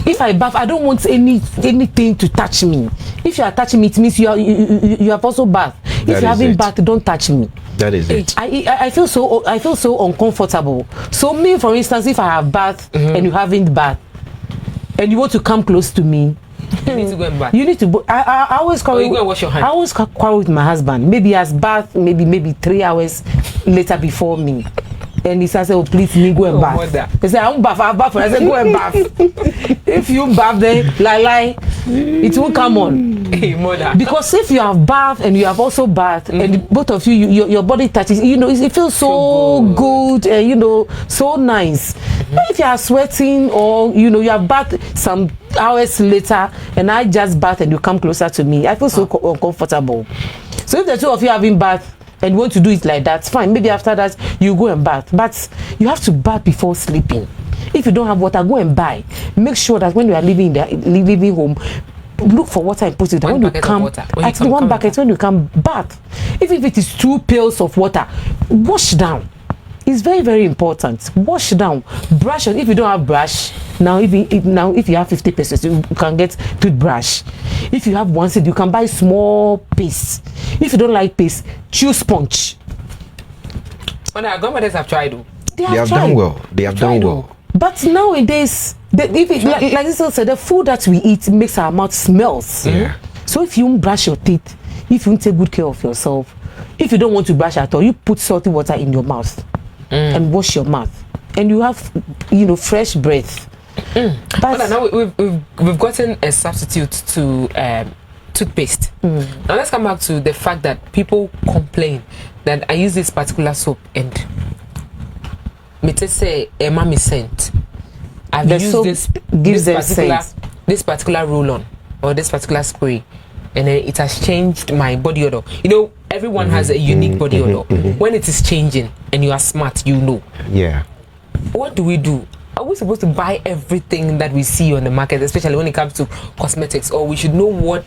If I bath, I don't want anything to touch me. If you are touching me, it means you have also bathed. If you haven't bathed, don't touch me. That is it. I feel so uncomfortable. So me, for instance, if I have bath and you haven't bathed, and you want to come close to me, you need to go and bath. You need to. I always quarrel. You go and wash your hands. I always quarrel with my husband. Maybe he has bath, maybe 3 hours later before me, and he says, "Oh, please, me go and bath." Mother. He said, "I won't bath. I'll bath." I said, "Go and bath." If you bath, then lie, it won't come on. Hey, mother. Because if you have bath and you have also bath, and both of you, your body touches, it feels so good and so nice. But if you are sweating or you have bath some hours later, and I just bath and you come closer to me, I feel so uncomfortable. So if the two of you having bath and you want to do it like that, fine. Maybe after that you go and bath, but you have to bath before sleeping. If you don't have water, go and buy. Make sure that when you are leaving home, look for water and put it down. When you come bath, if it is 2 pails of water, wash down. It's very, very important. Wash down. Brush. If you don't have brush, now if you have 50 pesos, you can get toothbrush. If you have 1 cent, you can buy small paste. If you don't like paste, chew sponge. When our grandmothers have tried, They have done well. They have done well. But nowadays, like this said, the food that we eat makes our mouth smells. Yeah. So if you don't brush your teeth, if you don't take good care of yourself, if you don't want to brush at all, you put salty water in your mouth and wash your mouth, and you have, fresh breath. But now we've gotten a substitute to toothpaste. Now let's come back to the fact that people complain that I use this particular soap and me to say a mommy scent. I've The used soap gives them this particular roll-on or this particular spray, and then it has changed my body odor. You know, everyone has a unique body odor. When it is changing and you are smart, you know. Yeah. What do we do? Are we supposed to buy everything that we see on the market, especially when it comes to cosmetics, or we should know what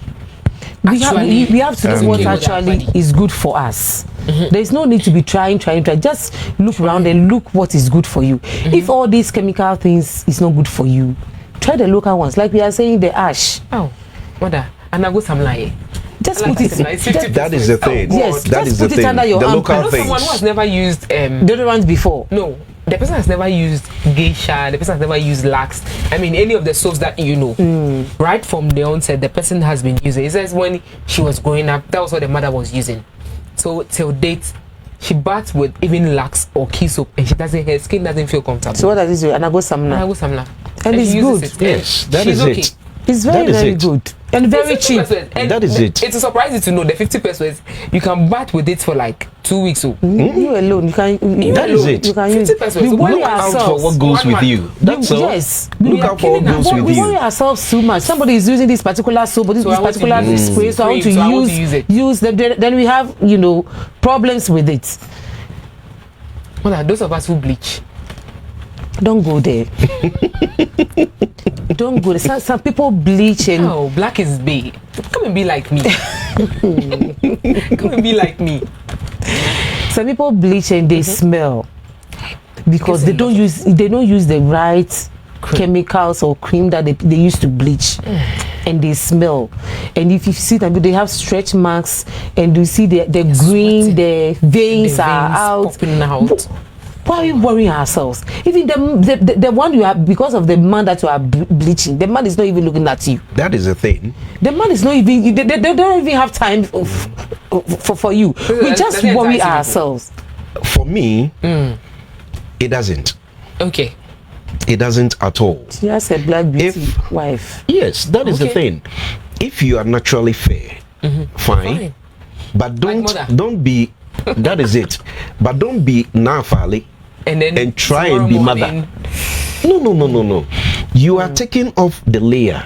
we have to know what actually is good for us? There's no need to be trying. Just look around and look what is good for you. If all these chemical things is not good for you, try the local ones. Like we are saying, the ash. Oh, mother, and I go some lie. Just put it. That is the thing. Yes, that just is put the it thing. under your the arm. local I know things. someone who has never used deodorant before. No, the person has never used geisha. The person has never used Lux. I mean, any of the soaps that you know. Right from the onset, the person has been using. It says when she was growing up, that was what the mother was using. So till date, she baths with even Lux or key soap, and her skin doesn't feel comfortable. So what does it do? Anago samna. And it's good. Yes, that is okay. it. It's very good and very cheap. And that is it. It's surprising to know the 50 pesos you can bath with it for like 2 weeks. So you alone, you can. That is it. You can use. 50 pesos. We worry Look out for ourselves. what goes with you. That's all. Yes. Look out for what goes with We worry you. ourselves too much. Somebody is using this particular soap or this particular spray, so I want to use them. Then we have problems with it. Well, those of us who bleach. Don't go there. Don't go there. Some people bleach and no, black is big. Come and be like me. Come and be like me. Some people bleach and they smell because they don't use the right chemicals or cream that they used to bleach, and they smell. And if you see them, they have stretch marks, and you see the green, the veins are out. Popping out. Why are we worrying ourselves? Even the one you are, because of the man that you are bleaching, the man is not even looking at you. That is the thing. The man is not even. They don't even have time for you. We just worry ourselves. For me, it doesn't. Okay. It doesn't at all. She has a black beauty wife. Yes, that is the thing. If you are naturally fair, fine. But don't be. That is it. But don't be nafali and try and be mother. No. You are taking off the layer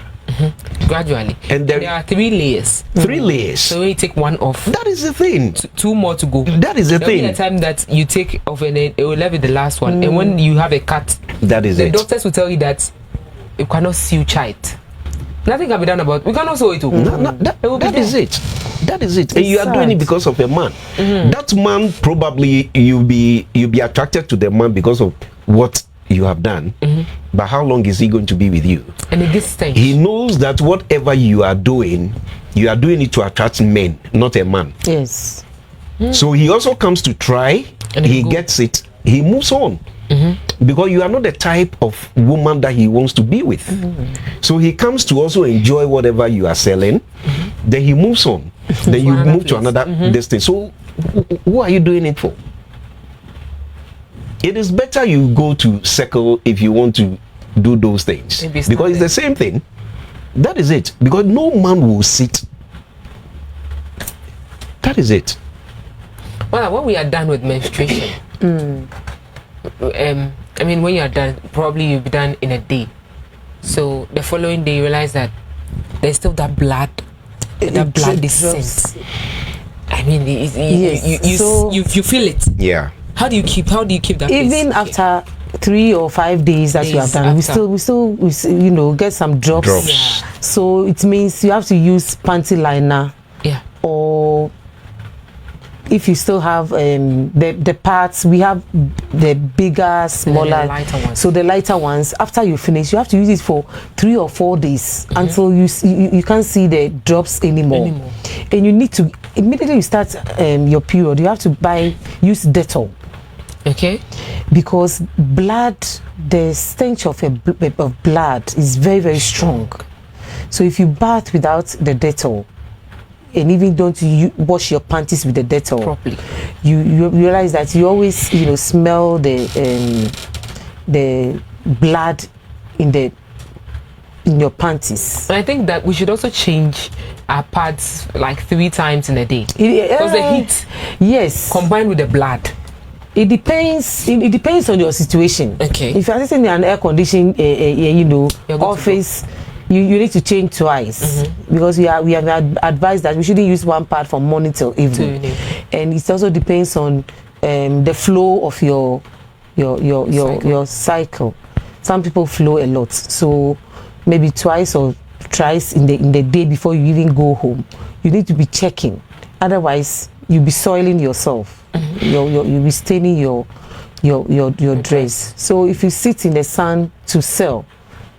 gradually, and there are 3 layers. 3 layers. So when you take one off, that is the thing. 2 more to go. That is the thing. There'll be a time that you take off and it will leave the last one. And when you have a cut, that is the it. doctors will tell you that you cannot sew child. Nothing can be done about it. We cannot sew it. That is it. That is it. And you are sad. doing it because of a man. That man, probably you'll be attracted to the man because of what you have done. But how long is he going to be with you? And it gets stench. He knows that whatever you are doing it to attract men, not a man. Yes. So he also comes to try, and he gets it, he moves on. Because you are not the type of woman that he wants to be with. So he comes to also enjoy whatever you are selling. Then he moves on. Then you move to another distance. So who are you doing it for? It is better you go to circle if you want to do those things, because it's the same thing. That is it. Because no man will sit. That is it. Well, when we are done with menstruation, I mean, when you are done, probably you'll be done in a day. So the following day, you realize that there's still that blood, that blood scent. I mean, you feel it. Yeah. How do you keep that? Even after 3 or 5 days that you have done, we still get some drops. Yeah. So it means you have to use panty liner. Yeah. Or if you still have the parts, we have the bigger, smaller, the lighter ones. So the lighter ones, after you finish, you have to use it for 3 or 4 days until you can't see the drops anymore. And you need to, immediately you start your period, you have to use Dettol. Okay. Because blood, the stench of blood is very, very strong. So if you bath without the Dettol, and even don't wash your panties with the Dettol properly, you realize that you always smell the blood in your panties. And I think that we should also change our pads like 3 times in a day, because the heat, yes, combined with the blood. It depends. It depends on your situation. Okay. If you're sitting in an air-conditioned, office, you need to change twice, because we have advised that we shouldn't use one pad from morning till evening. And it also depends on the flow of your cycle. Some people flow a lot, so maybe twice or thrice in the day before you even go home. You need to be checking. Otherwise, you'll be soiling yourself. You'll be staining your dress. So if you sit in the sun to sell,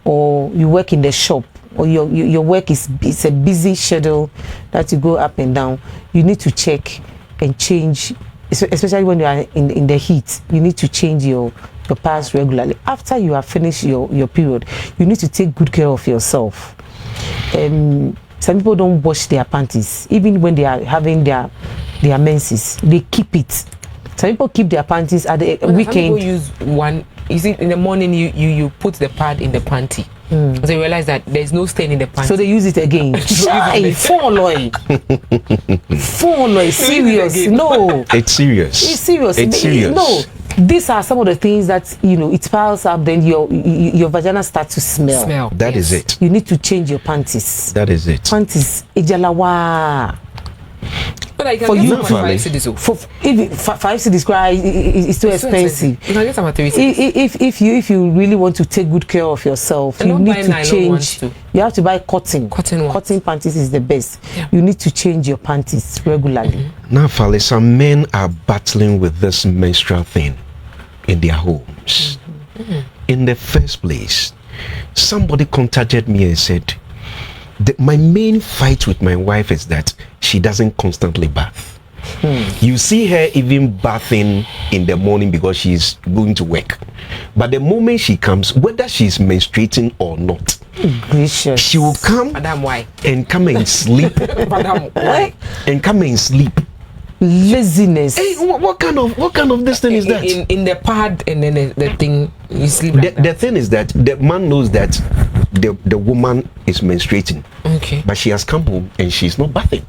or you work in the shop, or your work it's a busy schedule that you go up and down, you need to check and change, especially when you are in the heat. You need to change your pads regularly. After you have finished your period, you need to take good care of yourself. Some people don't wash their panties even when they are having their menses. They keep it. Some people keep their panties at the weekend. Some people use one. You see, in the morning you put the pad in the panty, so you realize that there's no stain in the panty, so they use it again. Serious. No, it's serious. It's serious. It's serious. No, these are some of the things that it piles up. Then your vagina starts to smell. That is it. You need to change your panties. That is it. Panties, ejalawa. But I can for get you, some 5 cedis. For if 5 cedis cry, it's too expensive. You can get some at 3 cedis. If you really want to take good care of yourself, you need to change. You have to buy cotton. Cotton panties is the best. Yeah. You need to change your panties regularly. Now, Fale, some men are battling with this menstrual thing in their homes. In the first place, somebody contacted me and said, my main fight with my wife is that she doesn't constantly bath. You see her even bathing in the morning because she's going to work, but the moment she comes, whether she's menstruating or not, gracious, she will come and come and sleep. And come and sleep. Laziness. Hey, what kind of this thing is that? In the pad, and then the thing you sleep. The thing is that the man knows that the woman is menstruating. Okay. But she has come home and she's not bathing.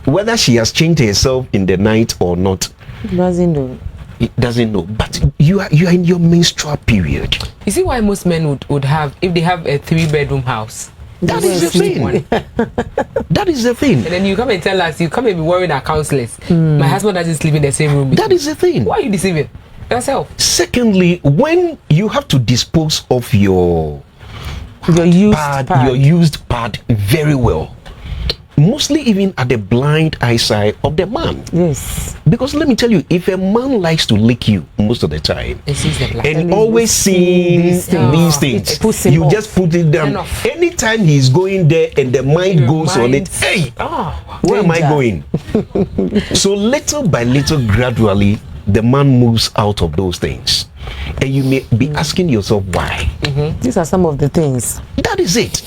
Whether she has changed herself in the night or not, doesn't know. It doesn't know. But you are in your menstrual period. You see why most men would have, if they have a 3-bedroom house. That is the thing. That is the thing. And then you come and tell us, you come and be worrying our counselors. My husband doesn't sleep in the same room. That is the thing. Why are you deceiving yourself? Secondly, when you have to dispose of your used pad very well, mostly even at the blind eyesight of the man. Yes. Because let me tell you, if a man likes to lick you most of the time and always seeing these things, you just put it down. Anytime he's going there and the mind goes on it, hey, where am I going? So little by little, gradually, the man moves out of those things. And you may be asking yourself why. These are some of the things. That is it.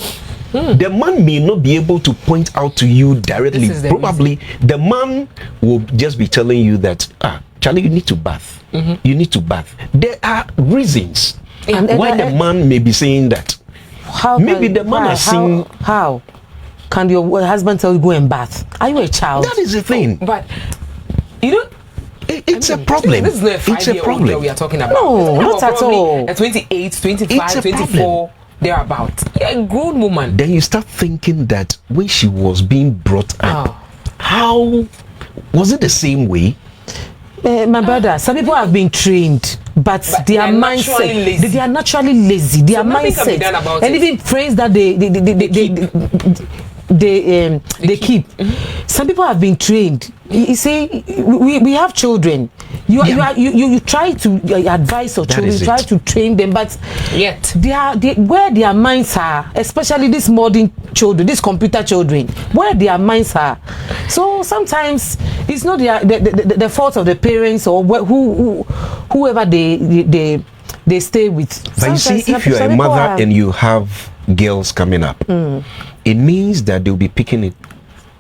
The man may not be able to point out to you directly. Probably the man will just be telling you that, Charlie, you need to bath. You need to bath. There are reasons why the man may be saying that. Maybe the man has seen. How can your husband tell you go and bath? Are you a child? That is the thing. But you know, it's a problem. This is not a 5-year-old girl we are talking about. No, not at all. A 28, 25, 24. They're about. You're a grown woman. Then you start thinking that when she was being brought up, how was it the same way? My brother, some people have been trained, but their mindset, they are naturally lazy. Their mindset, and even friends that they keep. Some people have been trained. You see, we have children. You try to advise your children, try to train them, but yet where their minds are, especially these modern children, these computer children, where their minds are, So sometimes it's not the fault of the parents or whoever they stay with. But you see, if you're a mother and you have girls coming up, it means that they'll be picking it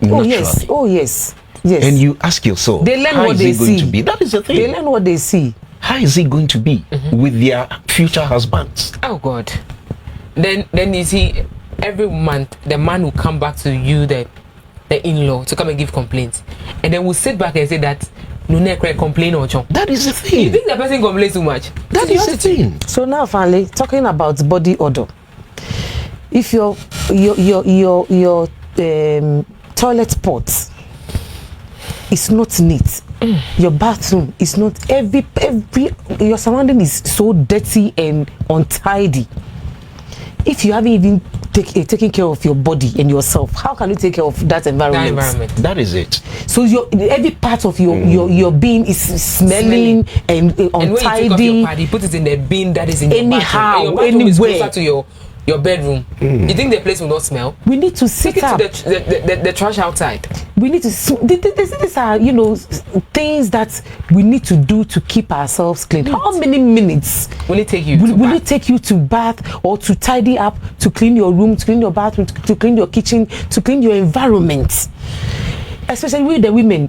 naturally. Oh yes. Yes. And you ask yourself, they learn how what is they it going see. to be? That is the thing. They learn what they see. How is it going to be with their future husbands? Oh God. Then you see, every month the man will come back to you, the in-law, to come and give complaints, and then we'll sit back and say that no complain or chong. That is the thing. You think the person complains too much? That is the thing. So now finally talking about body odor. If your toilet pot is not neat, your bathroom is not, every your surrounding is so dirty and untidy. If you haven't even taken care of your body and yourself, how can you take care of that environment? That is it. So every part of your being is smelling and untidy. And when you take off your pad, you put it in the bin that is in anyhow, your bathroom. And your bathroom is closer to your bedroom. You think the place will not smell? We need to sit up. Take it to the trash outside. We need to. These are things that we need to do to keep ourselves clean. How many minutes will it take you? Will it take you to bath or to tidy up, to clean your room, to clean your bathroom, to clean your kitchen, to clean your environment? Especially with the women.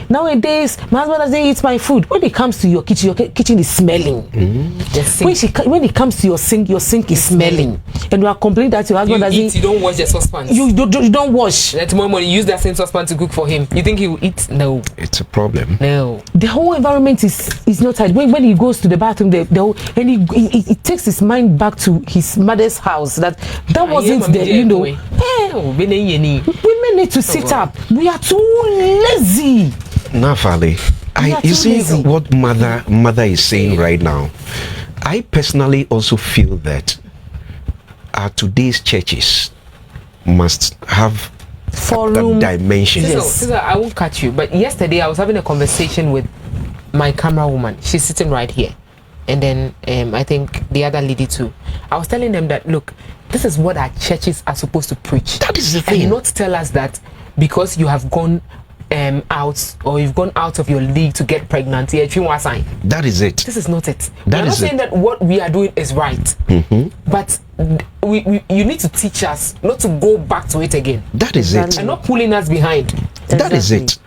Nowadays, my husband doesn't eat my food. When it comes to your kitchen is smelling. When it comes to your sink is smelling. And you are complaining that your husband doesn't eat. You don't wash the saucepan. You don't wash. Then tomorrow morning, you use that same saucepan to cook for him. You think he will eat? No. It's a problem. No. The whole environment is not tight. When he goes to the bathroom, and he takes his mind back to his mother's house. That wasn't the women need to sit up. We are too lazy. Nafale, you see lazy. What mother is saying right now. I personally also feel that today's churches must have that dimension. Sister, I won't cut you, but yesterday I was having a conversation with my camera woman. She's sitting right here, and then I think the other lady too. I was telling them that, look, this is what our churches are supposed to preach. That is the thing. And not tell us that because you have gone out or you've gone out of your league to get pregnant. That is it. This is not it. We're not saying that what we are doing is right, but you need to teach us not to go back to it again. That is it. And not pulling us behind. That is it.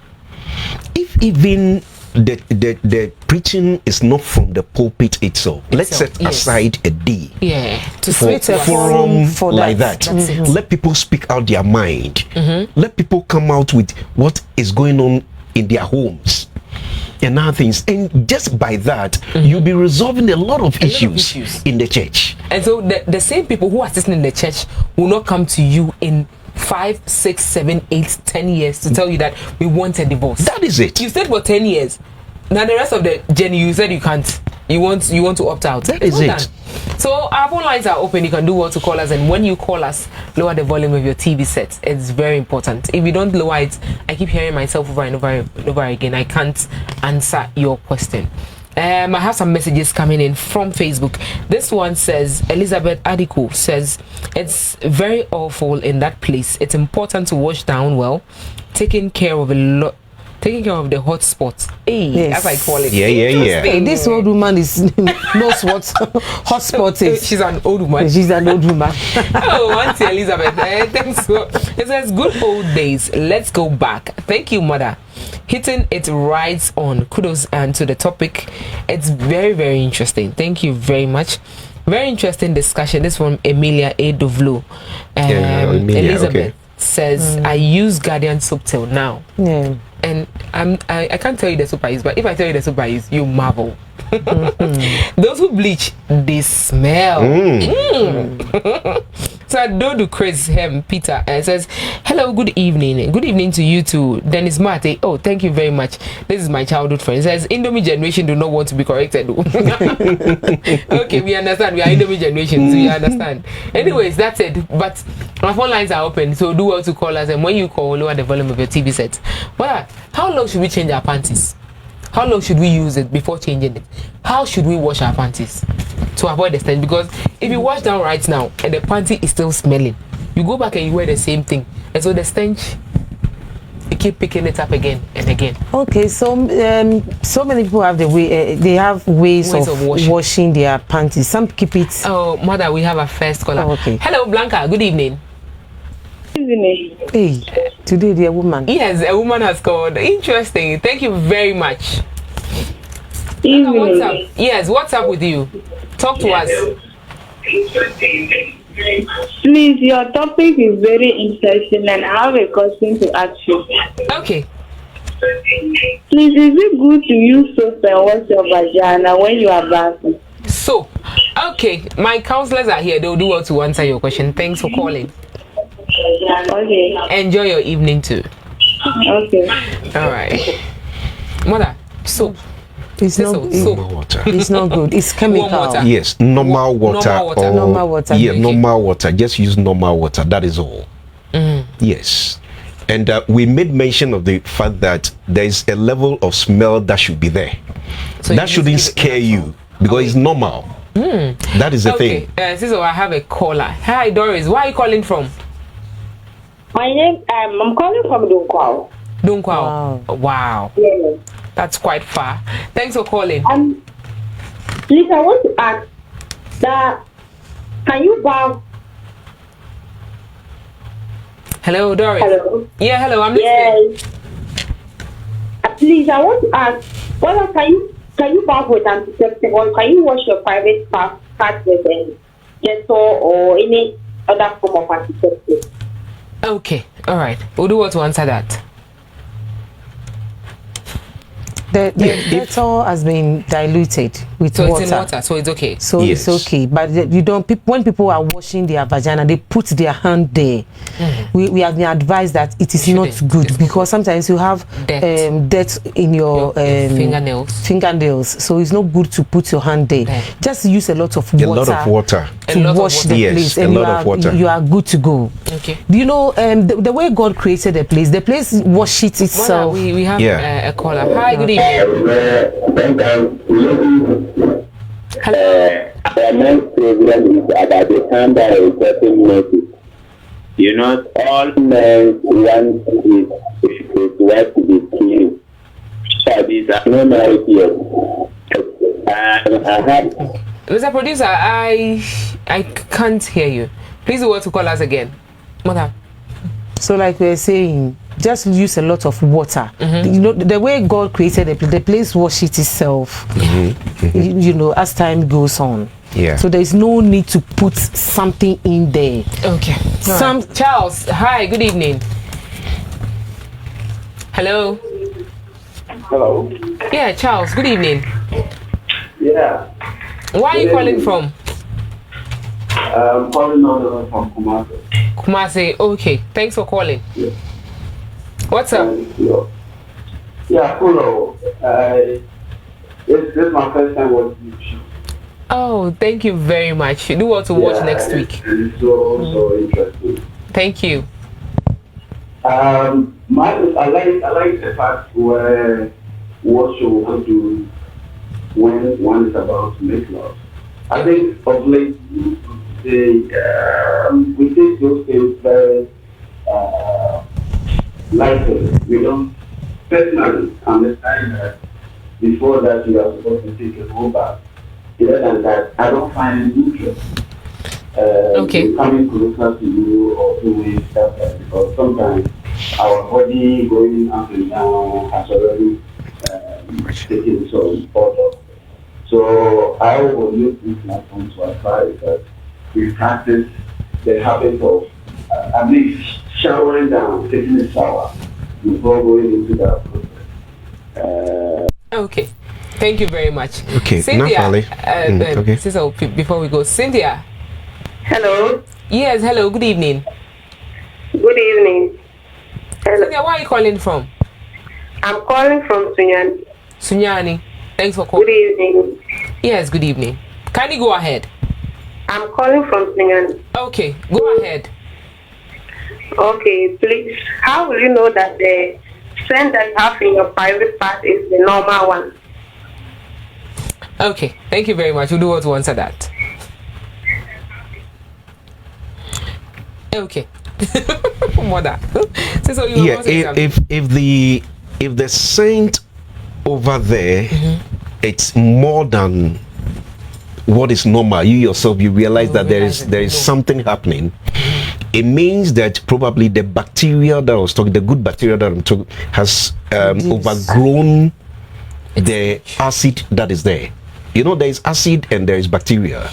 If even the preaching is not from the pulpit itself, let's set aside a day to for a forum for like that. Let people speak out their mind. Let people come out with what is going on in their homes and other things, and just by that you'll be resolving a lot of issues in the church. And so the same people who are sitting in the church will not come to you in 5, 6, 7, 8, 10 years to tell you that we want a divorce. That is it. You stayed for 10 years. Now the rest of the journey you said you can't. You want to opt out. That is it. So our phone lines are open. You can do well to call us, and when you call us, lower the volume of your TV set. It's very important. If you don't lower it, I keep hearing myself over and over again. I can't answer your question. I have some messages coming in from Facebook. This one says, Elizabeth Adiko says, it's very awful in that place. It's important to wash down well, taking care of the hot spots. As I call it. Yeah. Hey, this old woman knows what hot spot is. She's an old woman. She's an old woman. Auntie Elizabeth. Thanks. It says, good old days. Let's go back. Thank you, mother. Hitting it right on. Kudos and to the topic. It's very, very interesting. Thank you very much. Very interesting discussion. This from Emilia A. Dovlo. Elizabeth says, I use Guardian soap till now. Yeah. And I can't tell you the soap I use, but if I tell you the soap I use, you marvel. Those who bleach, they smell. So Odour Chris Peter says, hello, good evening. Good evening to you too. Dennis Mate. Oh, thank you very much. This is my childhood friend. He says, Indomie generation do not want to be corrected. Okay, we understand. We are Indomie generation, so we understand. Anyways, that's it. But our phone lines are open, so do well to call us. And when you call, lower the volume of your TV set. But how long should we change our panties? How long should we use it before changing it? How should we wash our panties to avoid the stench? Because if you wash down right now and the panty is still smelling, you go back and you wear the same thing, and so the stench you keep picking it up again and again. Okay, so so many people have the way they have ways of washing their panties. Some keep it. Oh, mother, we have a first caller. Oh, okay. Hello, Blanca. Good evening. Hey, today the woman. Yes, a woman has called. Interesting. Thank you very much. What's up? Yes, what's up with you? Talk to us. Please, your topic is very interesting and I have a question to ask you. Okay. Please, is it good to use soap and wash your vagina when you are bathing? So, okay, my counselors are here. They'll do well to answer your question. Thanks for calling. Okay. Enjoy your evening too. Okay. All right. Mother, soap. It's not normal water. It's not good. It's chemical. Warm water. Yes, normal water. Normal water. Or, Normal water. Yeah, Okay. normal water. Just use normal water. That is all. Yes. And we made mention of the fact that there is a level of smell that should be there. So that shouldn't scare you because it's normal. That is the thing. Sister, I have a caller. Hi, Doris. Where are you calling from? My name, I'm calling from Dunkwao. Dunkwao. Wow. Yeah. That's quite far. Thanks for calling. Please, I want to ask that can you bath? Hello, Doris. Hello. Yeah, hello. I'm listening. Yes. Please, I want to ask whether can you bath with antiseptic or can you wash your private part with Dettol or any other form of antiseptic? Okay. All right. We'll do what to answer that. The Dettol has been diluted with So water. it's in water, so it's okay. So Yes. it's okay, but you don't. When people are washing their vagina, they put their hand there. We have been advised that it is not Shouldn't. good because sometimes you have dirt in your fingernails. So it's not good to put your hand there. There. Just use a lot of A water. lot of water. To wash the Yes, place, a and lot of water. you are good to go. Okay. Do you know the way God created the place wash it itself. Mother, we have Yeah. a caller. Hi, good evening. Hello. Our next program is about the time that is getting notice. You know, all men want his wife to be killed. So these are no marriage yet. I have. Mr. Producer, I can't hear you. Please do what to call us again. Mother. So like we were saying, just use a lot of water. You know, the way God created the place wash it itself. You know, as time goes on. Yeah. So there is no need to put something in there. Okay. Charles, hi, good evening. Hello. Hello. Yeah, Charles, good evening. Yeah. Where are you calling from? I'm calling on from Kumasi. Kumasi. Okay, thanks for calling. Yeah. What's up? Yeah, cool. This is my first time watching the show. Oh, thank you very much. Do what to watch next week. It's so interesting. Thank you. I like the fact where what you want to when one is about to make love. I think of late we take those things very lightly. We don't personally understand that before that you are supposed to take a whole bath. Other than that, I don't find it interest. Okay. Coming closer to you or doing stuff because sometimes our body going up and down has already taken some photo. So I will use this platform to advise that we practice the habit of at least showering down, taking a shower before going into that process. Okay. Thank you very much. Okay, Cynthia, okay. Sister, before we go, Cynthia. Hello. Yes, hello, good evening. Good evening. Hello. Cynthia, where are you calling from? I'm calling from Sunyani. Sunyani. Thanks for Good calling. evening. Yes, good evening. Can you go ahead? I'm calling from Sunyani. Okay, go ahead. Okay, please. How will you know that the scent that you have in your private part is the normal one? Okay, thank you very much. We'll do what to answer that. Okay. Mother. So you Yeah, if the scent over there, it's more than what is normal, you yourself, you realize that there is something happening. It means that probably the bacteria that I was talking, the good bacteria that I'm talking, has overgrown the acid that is there. You know, there is acid and there is bacteria.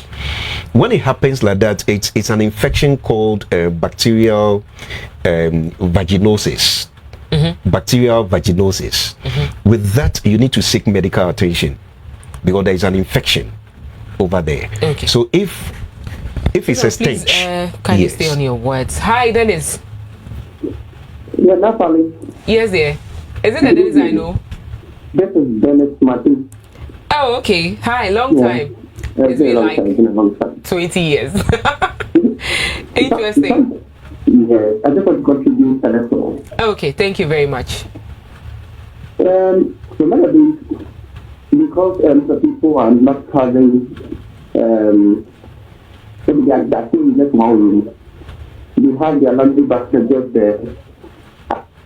When it happens like that, it's an infection called bacterial vaginosis. Bacterial vaginosis. With that, you need to seek medical attention because there is an infection over there. Okay. So if it's a stench, can you stay on your words? Hi, Dennis. Yeah, that's funny. Yes, dear. Is it the Dennis I know? This is Dennis Martin. Oh, okay. Hi, long time. It's been like 20 years. Interesting. Yes, I just want to contribute a little. Okay, thank you very much. So nowadays, because the people are not having maybe they are staying in just one room. You have their laundry basket just there.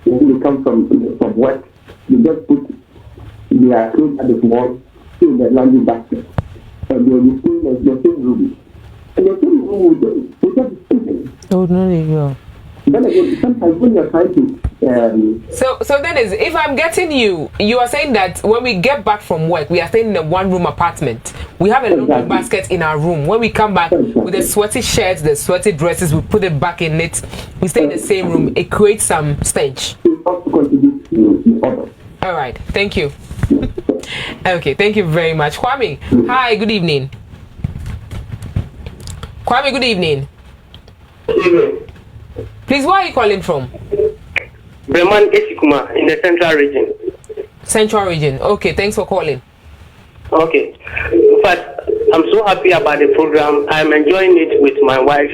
When they come from work, you just put their clothes at the wall in the laundry basket. And they will be staying in the same room. And the same room will just sleeping. Oh, no, there you go. Then again, sometimes when you're trying to so Dennis, if I'm getting you are saying that when we get back from work, we are staying in a one-room apartment. We have a laundry basket in our room. When we come back with the sweaty shirts, the sweaty dresses, we put it back in it. We stay in the same room. It creates some stench. also contribute to others. All right, thank you. Okay, thank you very much. Kwame, hi, good evening. Kwame, good evening. Please, where are you calling from? Breman Esikuma in the central region. Central region. Okay, thanks for calling. Okay. In fact, I'm so happy about the program. I'm enjoying it with my wife.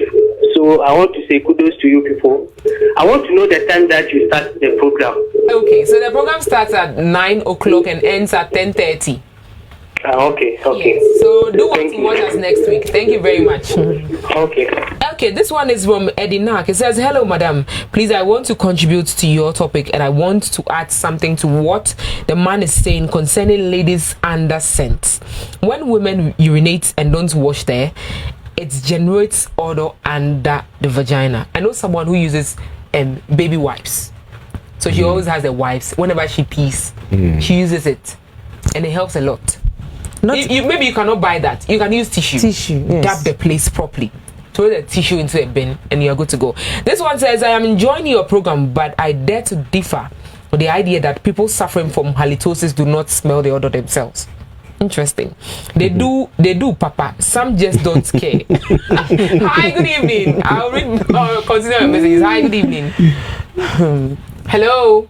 So I want to say kudos to you people. I want to know the time that you start the program. Okay, so the program starts at 9 o'clock and ends at 10:30. Okay. Yes, so do what to watch us next week. Thank you very much. Okay. Okay, this one is from Eddie Nak. It says, hello, madam. Please, I want to contribute to your topic and I want to add something to what the man is saying concerning ladies under scent. When women urinate and don't wash there, it generates odor under the vagina. I know someone who uses baby wipes. So she always has the wipes. Whenever she pees, she uses it. And it helps a lot. Maybe you cannot buy that. You can use tissue. Yes. Dab the place properly. Throw the tissue into a bin and you're good to go. This one says, I am enjoying your program, but I dare to differ with the idea that people suffering from halitosis do not smell the odor themselves. Interesting. They do, Papa. Some just don't care. Hi, good evening. I'll read consider your messages. Hi, good evening. Hello.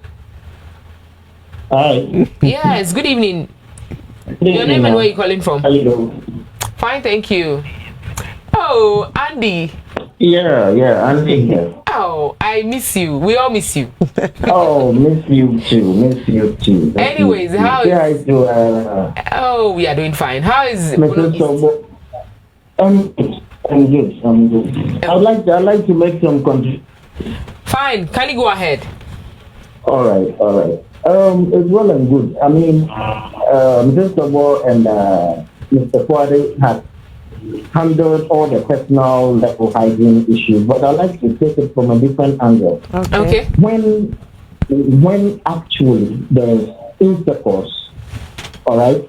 Hi. Yes, good evening. Your name and where you calling from? How you doing? Fine, thank you. Oh, Andy. Yeah, Andy here. Oh, I miss you. We all miss you. Oh, miss you too. Anyways, how is... Oh, we are doing fine. How is... I'm good. I'd like to make some contribution. Fine, can you go ahead? All right. It's well and good. I mean, Mr. Odour and Mr. Kwade have handled all the personal level hygiene issues, but I'd like to take it from a different angle. Okay. When actually there's intercourse, all right,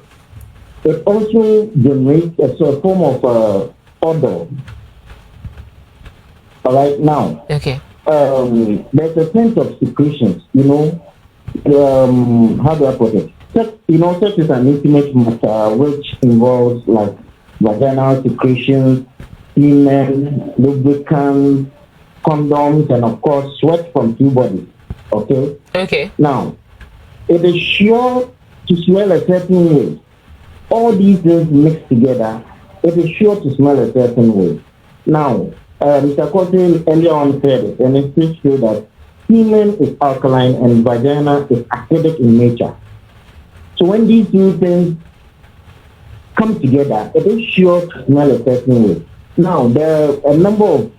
it also generates a sort of form of odor. All right, now. Okay. There's a sense of secretions, how do I put it? Sex is an intimate matter which involves like vaginal secretions, semen, lubricants, condoms, and of course sweat from two bodies. Okay. Now, it is sure to smell a certain way. All these things mixed together, it is sure to smell a certain way. Now, Mr. Cotton earlier on said it, and it is true that semen is alkaline and vagina is acidic in nature. So when these two things come together, it is sure to smell a certain way. Now, there are a number of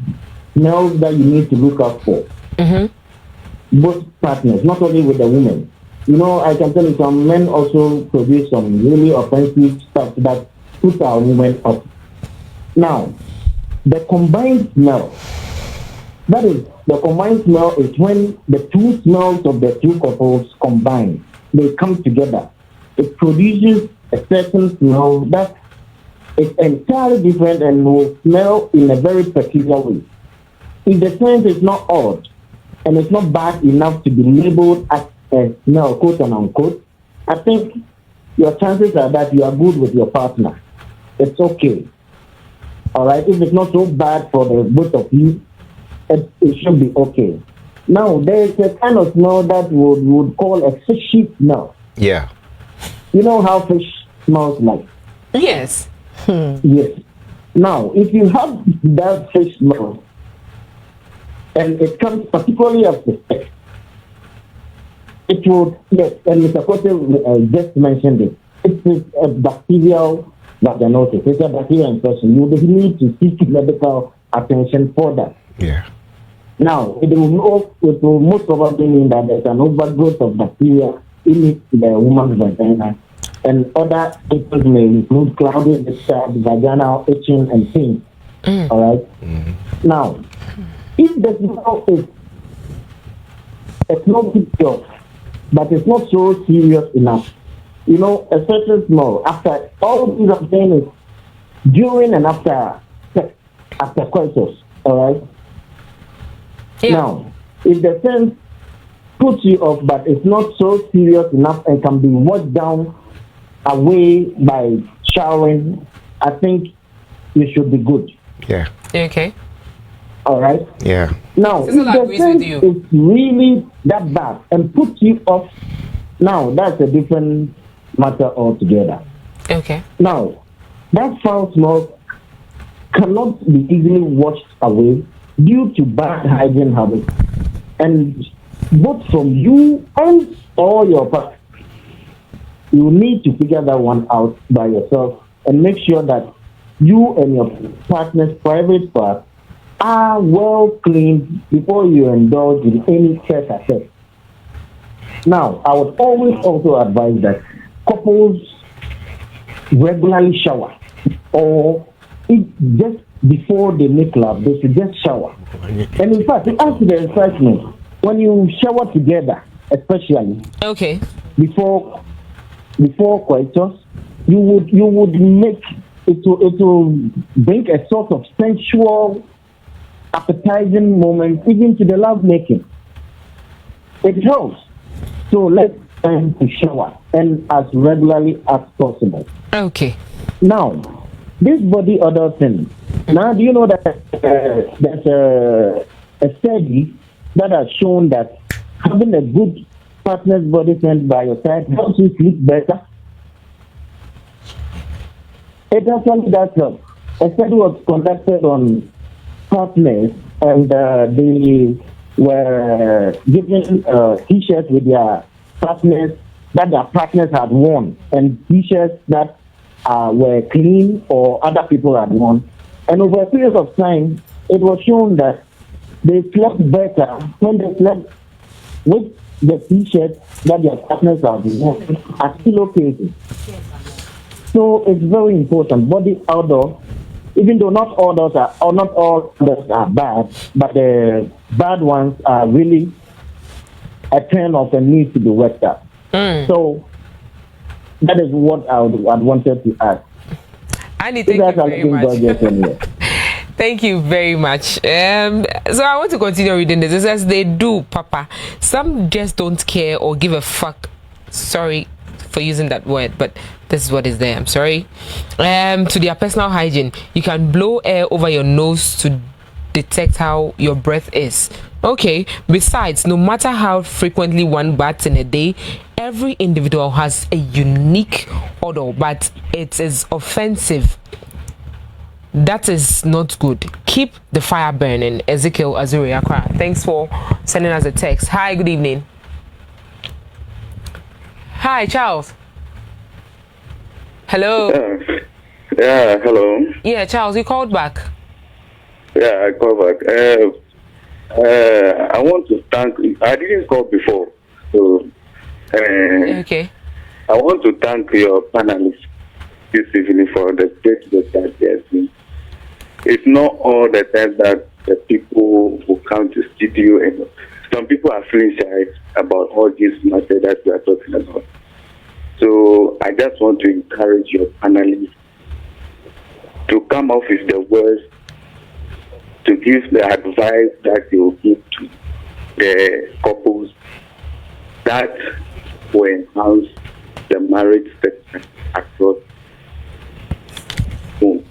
smells that you need to look out for. both partners, not only with the women. You know, I can tell you some men also produce some really offensive stuff that puts our women up. Now, the combined smell, that is, the combined smell is when the two smells of the two couples combine. They come together. It produces a certain smell that is entirely different and will smell in a very peculiar way. If the scent is not odd and it's not bad enough to be labeled as a smell, quote and unquote, I think your chances are that you are good with your partner. It's okay. All right? If it's not so bad for the both of you, it should be okay. Now, there is a kind of smell that would call a fishy smell. Yeah. You know how fish smells like? Yes. Yes. Now, if you have that fish smell, and it comes particularly after sex, it would, yes, and Mr. Kote just mentioned it. It is a bacterial vaginosis. It's a bacterial infection. You will need to seek medical attention for that. Yeah. Now, it will most probably mean that there's an overgrowth of bacteria in the woman's vagina, and other symptoms may include cloudy discharge, vaginal itching, and pain. All right? Mm-hmm. Now, if the smell is a small picture, but it's not so serious enough, you know, a certain smell, after all these I'm saying is during and after coitus, all right? Yeah. Now, if the scent puts you off, but it's not so serious enough and can be washed down away by showering, I think you should be good. Yeah. Okay. All right? Yeah. Now, if the scent is really that bad and puts you off, now that's a different matter altogether. Okay. Now, that foul smell cannot be easily washed away due to bad hygiene habits, and both from you and all your partners, you need to figure that one out by yourself and make sure that you and your partner's private parts are well cleaned before you indulge in any test access. Now, I would always also advise that couples regularly shower, or just before they make love, they should just shower. And in fact, after the excitement, when you shower together, especially before coitus, you would make it will bring a sort of sensual, appetizing moment even to the love making. It helps. So let's time to shower and as regularly as possible. Okay. Now, this body odor thing. Now, do you know that there's a study that has shown that having a good partner's body scent by your side helps you sleep better? It actually does help. A study was conducted on partners, and they were given T-shirts with their partners that their partners had worn, and T-shirts that were clean or other people had worn. And over a period of time, it was shown that they slept better when they slept with the T-shirt that their partners had worn as pillowcases. So it's very important. Body odor, even though not all odors are bad, but the bad ones are really a turn off and need to be worked out. So that is what I wanted to ask. Annie, thank you very much. Thank you very much. So I want to continue reading this. It says they do, Papa. Some just don't care or give a fuck. Sorry for using that word, but this is what is there. I'm sorry. To their personal hygiene, you can blow air over your nose to detect how your breath is. Okay. Besides, no matter how frequently one baths in a day, every individual has a unique odor, but it is offensive. That is not good. Keep the fire burning. Ezekiel Azuri Accra. Thanks for sending us a text. Hi, good evening. Hi, Charles. Hello. Yeah, hello. Yeah, Charles, you called back. Yeah, I called back. I want to thank. I didn't call before, so Okay. I want to thank your panelists this evening for the statement that they are doing. It's not all the time that the people who come to studio, and some people are feeling shy about all this matter that we are talking about. So I just want to encourage your panelists to come up with the words, to give the advice that they will give to the couples that will enhance the marriage sector across home.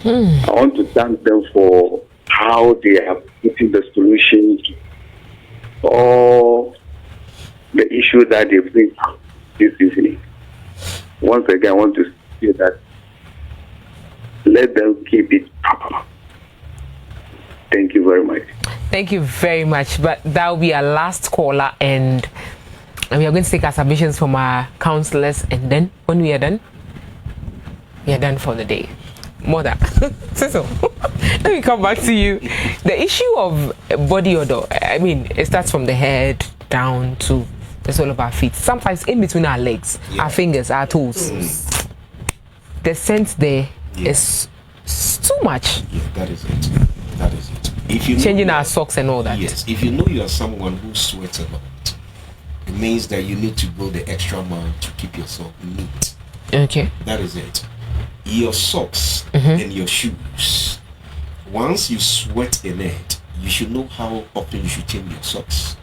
I want to thank them for how they are putting the solutions to all the issues that they bring up this evening. Once again, I want to say that let them keep it proper. Thank you very much. Thank you very much. But that will be our last caller, and we are going to take our submissions from our counselors, and then when we are done for the day. Mother, so let me come back to you. The issue of body odor, I mean, it starts from the head down to the sole of our feet, sometimes in between our legs, our fingers, our toes. The scent there is too much. Yeah, that is it. That is it. If you changing our socks and all that. Yes, if you know you are someone who sweats a lot, it means that you need to go the extra mile to keep yourself neat. Okay. That is it. Your socks and your shoes, once you sweat in it, you should know how often you should change your socks.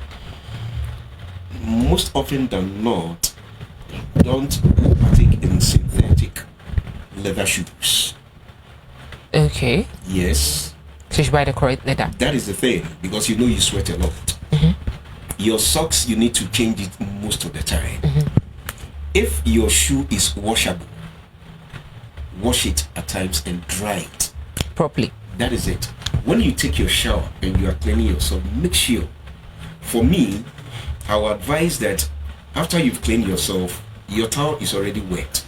Most often than not, don't partake in synthetic leather shoes. Okay. Yes. So you should buy the correct leather. That is the thing, because you know you sweat a lot. Your socks, you need to change it most of the time. If your shoe is washable, wash it at times and dry it properly. That is it. When you take your shower and you are cleaning yourself, make sure, for me, I would advise that after you've cleaned yourself, your towel is already wet.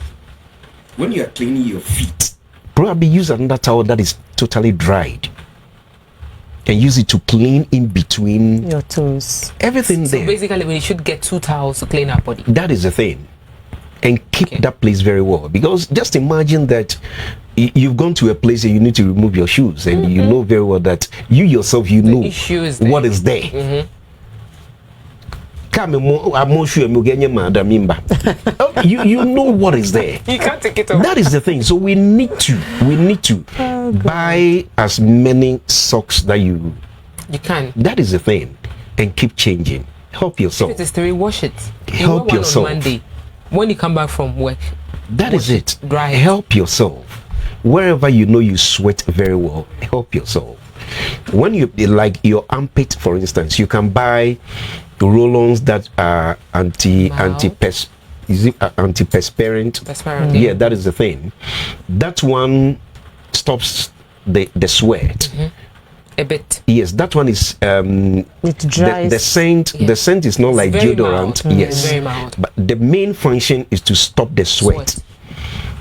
When you are cleaning your feet, probably use another towel that is totally dried and use it to clean in between your toes, everything there. So basically we should get 2 towels to clean our body. That is the thing. And keep that place very well, because just imagine that you've gone to a place and you need to remove your shoes, and you know very well that you yourself, you know what is there. You know what is there. You can't take it off. That is the thing. So we need to buy as many socks that you can. That is the thing. And keep changing. Help yourself. If it is to wash it. Help yourself. On Monday, when you come back from work, that is it. Dry it. Help yourself. Wherever you know you sweat very well, help yourself. When you, like your armpit, for instance, you can buy roll-ons that are antiperspirant. Yeah, that is the thing. That one stops the sweat. A bit. Yes, that one is it dries. The scent. Yeah. The scent is not it's like deodorant. Yes, very mild. But the main function is to stop the sweat.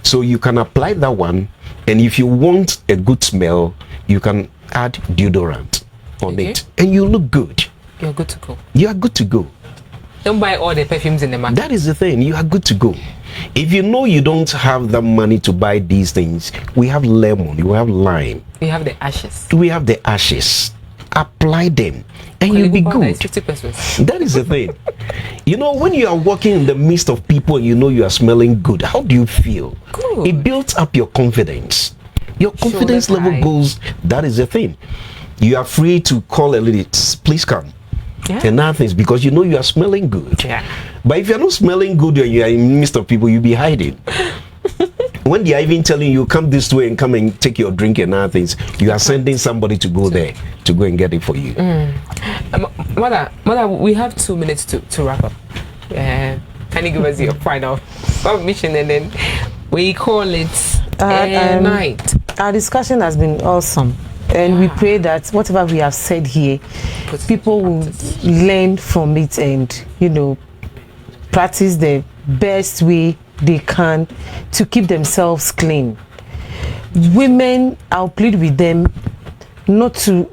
So you can apply that one, and if you want a good smell, you can add deodorant on it, and you look good. You're good to go. You are good to go. Don't buy all the perfumes in the market. That is the thing. You are good to go. If you know you don't have the money to buy these things, we have lemon, we have lime. We have the ashes. We have the ashes. Apply them, and you'll be good. 50%. That is the thing. You know, when you are walking in the midst of people, you know you are smelling good. How do you feel? Good. It builds up your confidence. Your confidence level goes. That is the thing. You are free to call a lady, please come. Yeah. And other things, because you know you are smelling good. Yeah. But if you're not smelling good and you are in the midst of people, you'll be hiding. When they are even telling you, come this way and come and take your drink and other things, you are sending somebody to go there to go and get it for you. Mother, we have 2 minutes to wrap up. Can you give us your final mission, and then we call it a night? Our discussion has been awesome. And we pray that whatever we have said here, people will learn from it and, you know, practice the best way they can to keep themselves clean. Women, I'll plead with them not to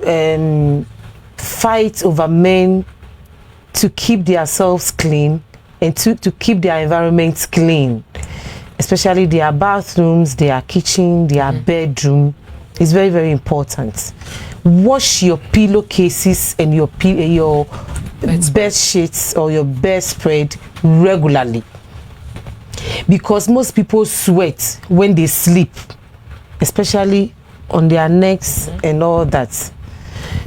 fight over men to keep themselves clean and to keep their environments clean, especially their bathrooms, their kitchen, their bedroom. Is very, very important. Wash your pillowcases and your bed sheets or your bed spread regularly, because most people sweat when they sleep, especially on their necks and all that.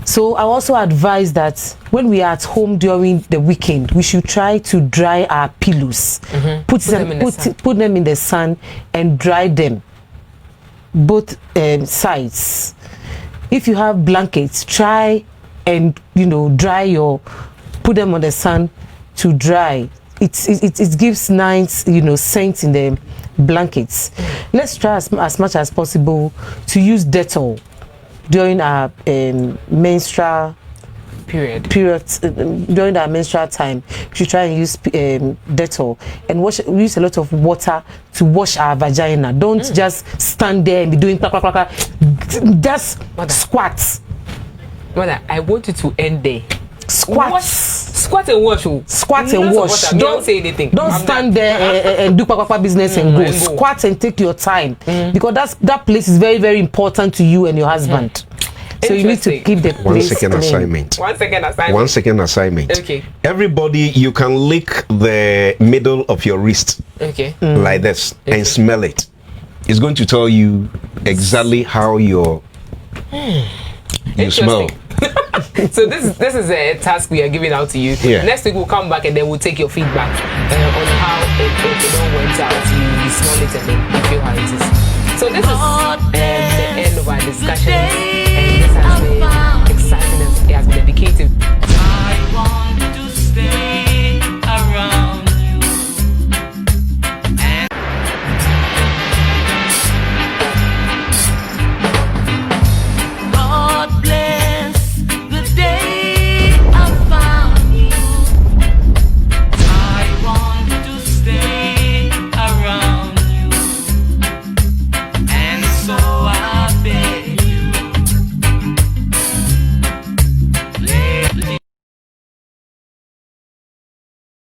So I also advise that when we are at home during the weekend, we should try to dry our pillows, put them in the sun and dry them, both sides. If you have blankets, try and put them on the sun to dry. It gives nice scent in the blankets. Let's try as much as possible to use Dettol during our menstrual period. During our menstrual time. We should try and use Dettol and use a lot of water to wash our vagina. Don't just stand there and be doing just squats. Mother, I want you to end there. Squat and wash. Squat and wash. Don't say anything. Don't stand there and do business and go. Squat and take your time, because that place is very, very important to you and your husband. So you need to keep the place clean. Assignment. 1 second assignment. 1 second assignment. Okay. Everybody, you can lick the middle of your wrist. Okay. Like this and smell it. It's going to tell you exactly how you smell. So this is a task we are giving out to you. Yeah. Next week we'll come back and then we'll take your feedback on how it all went out. You smell it and then you feel how it is. So this is